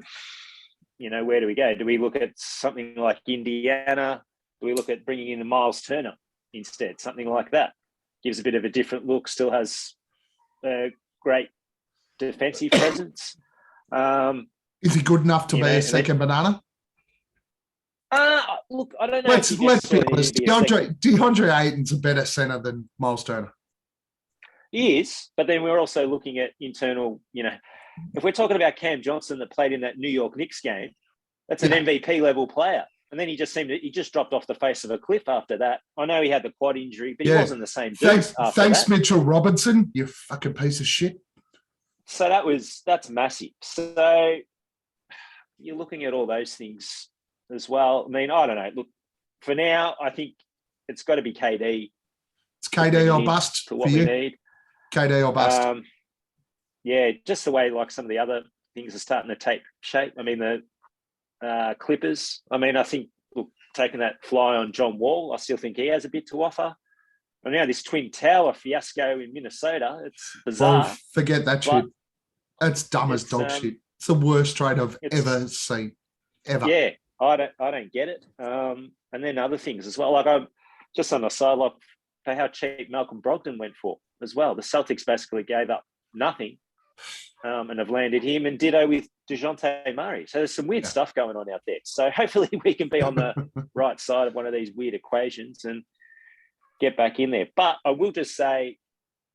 do we go? Do we look at something like Indiana? Do we look at bringing in the Miles Turner instead? Something like that. Gives a bit of a different look, still has a great defensive presence.
Is he good enough to be a second banana?
Look, I don't know.
Let's be honest. DeAndre Ayton's a better center than Miles Turner.
He is, but then we're also looking at internal, if we're talking about Cam Johnson that played in that New York Knicks game, that's an MVP level player. And then he just dropped off the face of a cliff after that. I know he had the quad injury, but he wasn't the same dude. Thanks,
Mitchell Robinson, you fucking piece of shit.
So that's massive. So you're looking at all those things as well. I mean, I don't know. Look, for now, I think it's got to be KD.
It's KD or bust
for what
you.
We need.
KD or bust.
Yeah, just the way like some of the other things are starting to take shape. I mean, the Clippers. I mean, I think taking that fly on John Wall, I still think he has a bit to offer. And now this Twin Tower fiasco in Minnesota, it's bizarre.
Well, forget that shit. That's dumb as dog shit. It's the worst trade I've ever seen, ever.
Yeah, I don't get it. And then other things as well. Like I'm just on the side, like for how cheap Malcolm Brogdon went for as well. The Celtics basically gave up nothing and have landed him, and ditto with DeJounte Murray. So there's some weird stuff going on out there. So hopefully we can be on the right side of one of these weird equations and get back in there. But I will just say,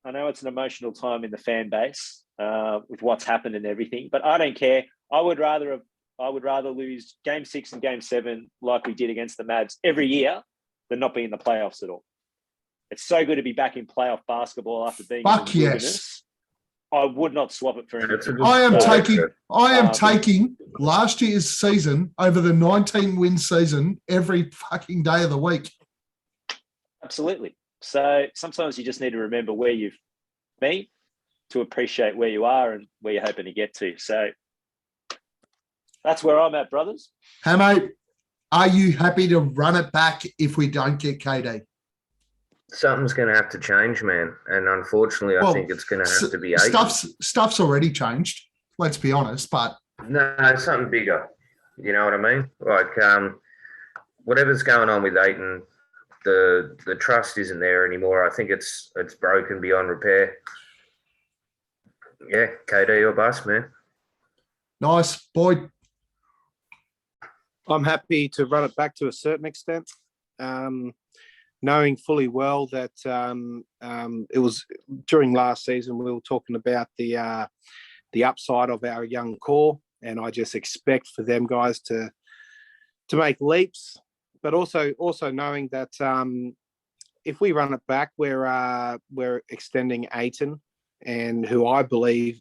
I know it's an emotional time in the fan base with what's happened and everything, but I don't care. I would rather lose Game 6 and Game 7 like we did against the Mavs every year than not be in the playoffs at all. It's so good to be back in playoff basketball after being in the wilderness. I would not swap it for anything.
I am taking last year's season over the 19-win season every fucking day of the week.
Absolutely. So sometimes you just need to remember where you've been to appreciate where you are and where you're hoping to get to. So that's where I'm at, brothers.
Hammo, are you happy to run it back if we don't get KD?
Something's going to have to change, man. And unfortunately, I think it's going to have to be Ayton.
Stuff's already changed, let's be honest. But
no, something bigger. You know what I mean? Like whatever's going on with Ayton, the trust isn't there anymore. I think it's broken beyond repair. Yeah, KD or bust, man.
Nice, Boyd.
I'm happy to run it back to a certain extent, knowing fully well that it was during last season we were talking about the upside of our young core, and I just expect for them guys to make leaps, but also knowing that if we run it back, we're extending Ayton, and who I believe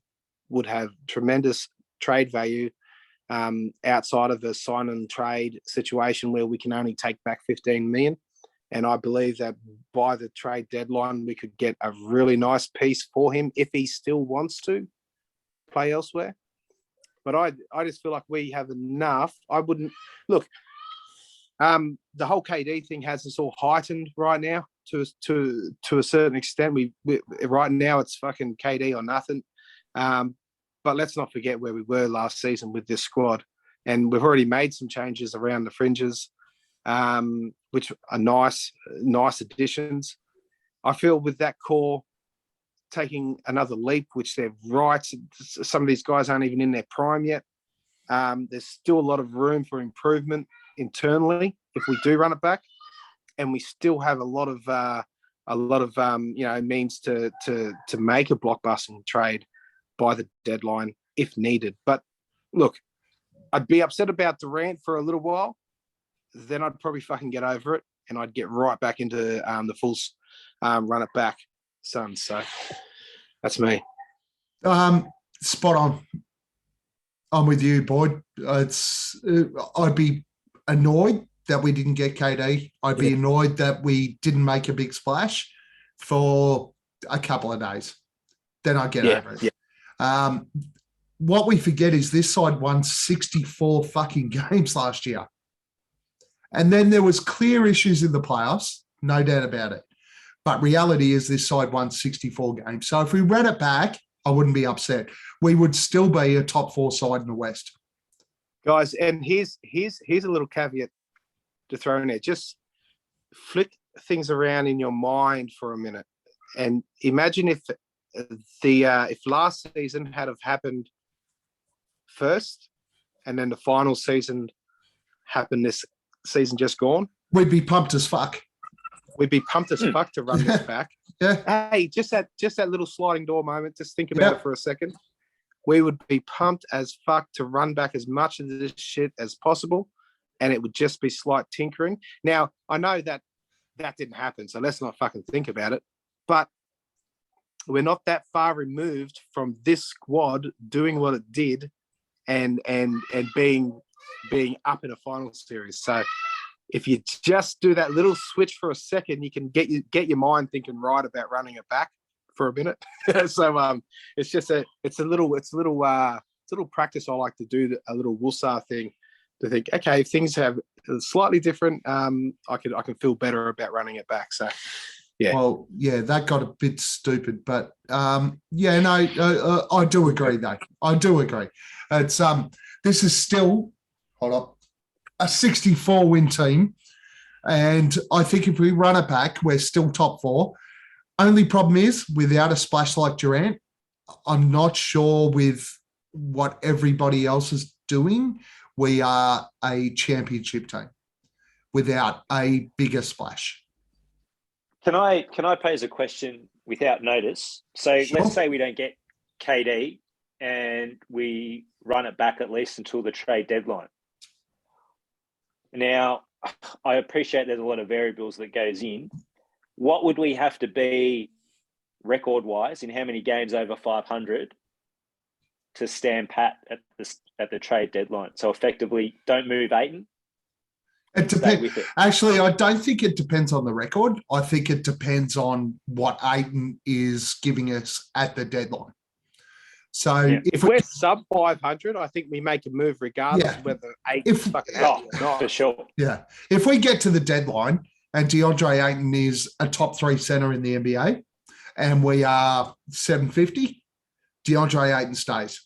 would have tremendous trade value outside of a sign and trade situation where we can only take back 15 million. And I believe that by the trade deadline, we could get a really nice piece for him if he still wants to play elsewhere. But I just feel like we have enough. I wouldn't look. The whole KD thing has us all heightened right now to a certain extent. We right now it's fucking KD or nothing. But let's not forget where we were last season with this squad, and we've already made some changes around the fringes, which are nice additions. I feel with that core taking another leap, which they're right. Some of these guys aren't even in their prime yet. There's still a lot of room for improvement internally if we do run it back, and we still have a lot of means to make a blockbusting trade by the deadline if needed. But look, I'd be upset about Durant for a little while, then I'd probably fucking get over it, and I'd get right back into the full run it back Suns. So that's me.
Spot on. I'm with you, Boyd. I'd be annoyed that we didn't get KD. I'd be annoyed that we didn't make a big splash for a couple of days. Then I'd get over it. Yeah. What we forget is this side won 64 fucking games last year. And then there was clear issues in the playoffs, no doubt about it. But reality is this side won 64 games. So if we ran it back, I wouldn't be upset. We would still be a top 4 side in the West.
Guys, and here's a little caveat to throw in there. Just flick things around in your mind for a minute. And imagine if last season had have happened first and then the final season happened this season just gone.
We'd be pumped as fuck.
We'd be pumped as fuck to run this back.
Yeah.
Hey, just that little sliding door moment. Just think about it for a second. We would be pumped as fuck to run back as much of this shit as possible, and it would just be slight tinkering. Now, I know that didn't happen, so let's not fucking think about it. But we're not that far removed from this squad doing what it did and being up in a final series. So if you just do that little switch for a second, you can get your mind thinking right about running it back for a minute. So it's a little practice I like to do, a little Woosah thing to think, okay, if things have slightly different, I can feel better about running it back. So yeah.
Well, yeah, that got a bit stupid, but I do agree though. I do agree. It's this is still a 64 win team, and I think if we run it back, we're still top 4. Only problem is without a splash like Durant, I'm not sure with what everybody else is doing, we are a championship team without a bigger splash.
Can I pose a question without notice? So
Sure.
Let's say we don't get KD and we run it back at least until the trade deadline. Now, I appreciate there's a lot of variables that goes in. What would we have to be record-wise in how many games over 500 to stand pat at the trade deadline? So effectively, don't move Ayton.
It depends. Actually, I don't think it depends on the record. I think it depends on what Ayton is giving us at the deadline. So
if we're sub 500, I think we make a move regardless of whether Ayton's fucking happy or not.
For sure.
Yeah. If we get to the deadline and DeAndre Ayton is a top 3 center in the NBA and we are 750, DeAndre Ayton stays.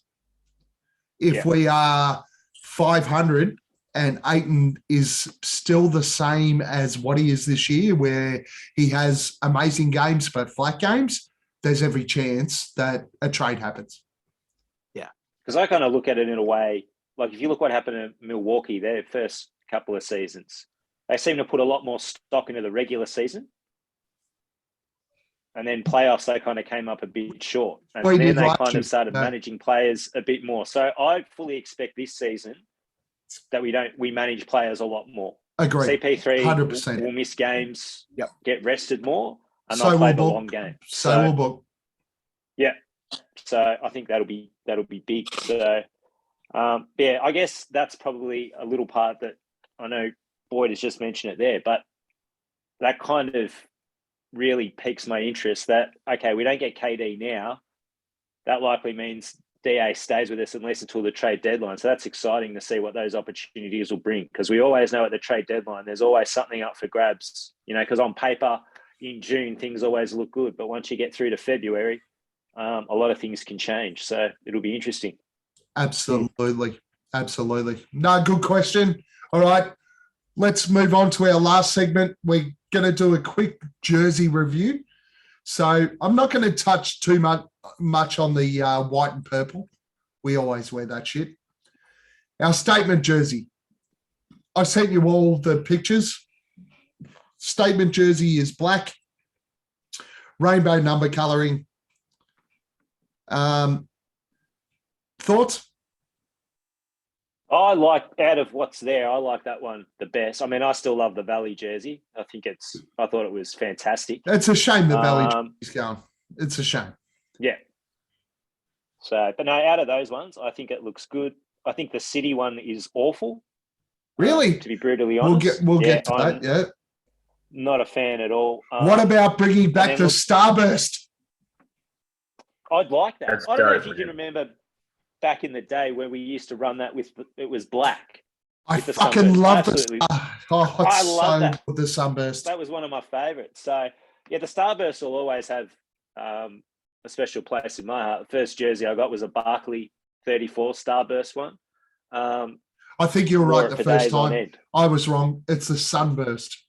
If we are 500 and Ayton is still the same as what he is this year, where he has amazing games but flat games, there's every chance that a trade happens.
Yeah. Because I kind of look at it in a way, like if you look what happened in Milwaukee, their first couple of seasons, they seem to put a lot more stock into the regular season. And then playoffs, they kind of came up a bit short. And then they kind of started managing players a bit more. So I fully expect this season that we manage players a lot more.
Agree.
CP3
100%.
will miss games, get rested more, and
So
they'll play
will
the
Book.
long game.
So will Book.
Yeah. So I think that'll be big. So I guess that's probably a little part that I know Boyd has just mentioned it there, but that kind of really piques my interest that, okay, we don't get KD now. That likely means DA stays with us at least until the trade deadline. So that's exciting to see what those opportunities will bring, because we always know at the trade deadline, there's always something up for grabs, because on paper in June, things always look good. But once you get through to February, a lot of things can change. So it'll be interesting.
Absolutely. No, good question. All right. Let's move on to our last segment. We're going to do a quick jersey review. So I'm not going to touch too much on the white and purple. We always wear that shit. Our statement jersey. I sent you all the pictures. Statement jersey is black, rainbow number coloring. Thoughts?
I like, out of what's there, I like that one the best. I mean, I still love the Valley jersey. I thought it was fantastic.
It's a shame the Valley is going. It's a shame.
Yeah. So, but no, out of those ones, I think it looks good. I think the City one is awful.
Really?
To be brutally honest.
We'll get to that, yeah.
Not a fan at all.
What about bringing back the Starburst?
I'd like that.
That's
I don't know
dope,
if you
man.
can remember back in the day when we used to run that it was black.
I
with the
fucking
sunburst.
love
Absolutely.
I love that. Good, the Sunburst.
That was one of my favourites. So, yeah, the Starburst will always have a special place in my heart. The first jersey I got was a Barkley 34 Starburst one.
I think you were right the first time. I was wrong. It's the Sunburst.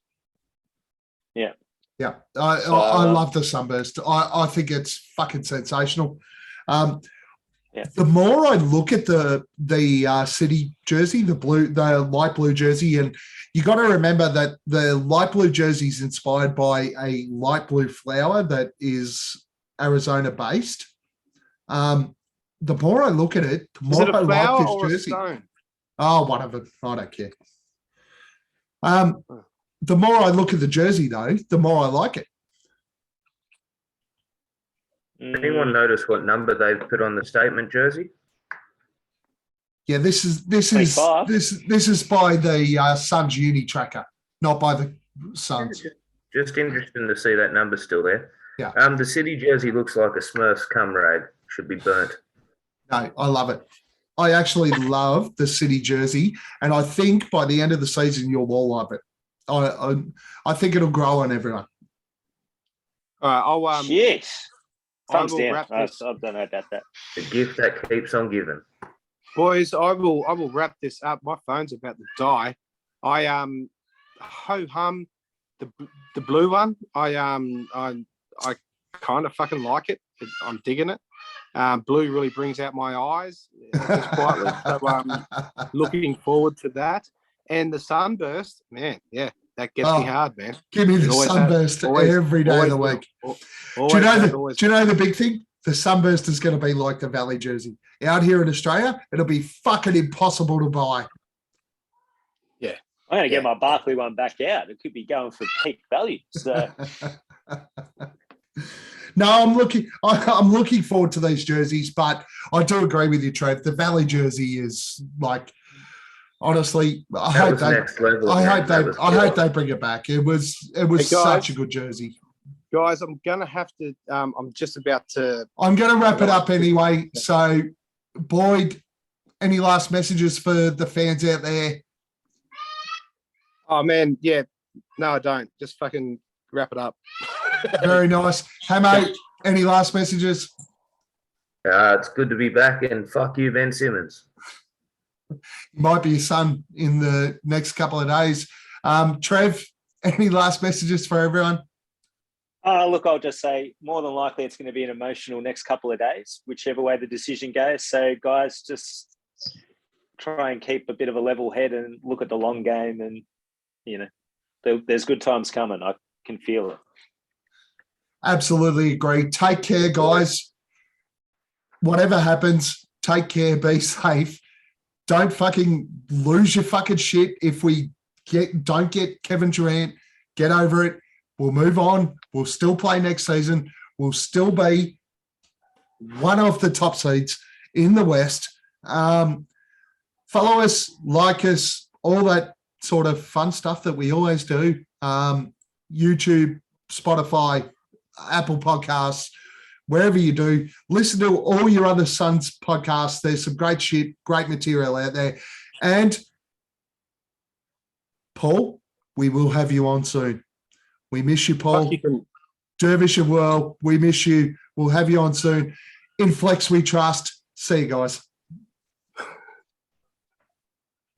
Yeah.
Yeah. I love the Sunburst. I think it's fucking sensational. The more I look at the City jersey, the light blue jersey, and you got to remember that the light blue jersey is inspired by a light blue flower that is Arizona based. The more I look at it, the more I like this jersey. Oh, one of them. I don't care. The more I look at the jersey, though, the more I like it.
Anyone notice what number they've put on the statement jersey?
Yeah, this is by the Suns uni tracker, not by the Suns.
Just interesting to see that number still there.
Yeah.
The City jersey looks like a Smurfs cum rag. Should be burnt.
No, I love it. I actually love the City jersey, and I think by the end of the season you'll all love it. I think it'll grow on everyone.
All right,
yes. Thumbs down. I don't know about that.
The gift that keeps on giving.
Boys, I will wrap this up. My phone's about to die. Ho hum the blue one. I kind of fucking like it. I'm digging it. Blue really brings out my eyes just quietly. So looking forward to that. And the Sunburst, man, yeah, that gets me hard, man.
Give me the Sunburst every day of the week. Do you know the big thing? The Sunburst is going to be like the Valley jersey. Out here in Australia, it'll be fucking impossible to buy.
Yeah.
I'm going to get my Barkley one back out. It could be going for peak value. So.
No, I'm looking forward to these jerseys, but I do agree with you, Trev. The Valley jersey is like, honestly, I hope they bring it back. It was such a good jersey.
Guys, I'm gonna have to. I'm just about to.
I'm gonna wrap it up anyway. So, Boyd, any last messages for the fans out there?
Oh man, yeah. No, I don't. Just fucking wrap it up.
Very nice. Hammo, any last messages?
It's good to be back, and fuck you, Ben Simmons.
Might be your son in the next couple of days. Trev, any last messages for everyone?
Look, I'll just say more than likely it's going to be an emotional next couple of days, whichever way the decision goes. So, guys, just try and keep a bit of a level head and look at the long game. And, there's good times coming. I can feel it.
Absolutely agree. Take care, guys. Whatever happens, take care, be safe. Don't fucking lose your fucking shit if we don't get Kevin Durant. Get over it. We'll move on. We'll still play next season. We'll still be one of the top seeds in the West. Follow us, like us, all that sort of fun stuff that we always do. YouTube, Spotify, Apple Podcasts, wherever you do. Listen to all your other Suns podcasts. There's some great shit, great material out there. And Paul, we will have you on soon. We miss you, Paul. Dervish and World, we miss you. We'll have you on soon. In Flex, we trust. See you guys.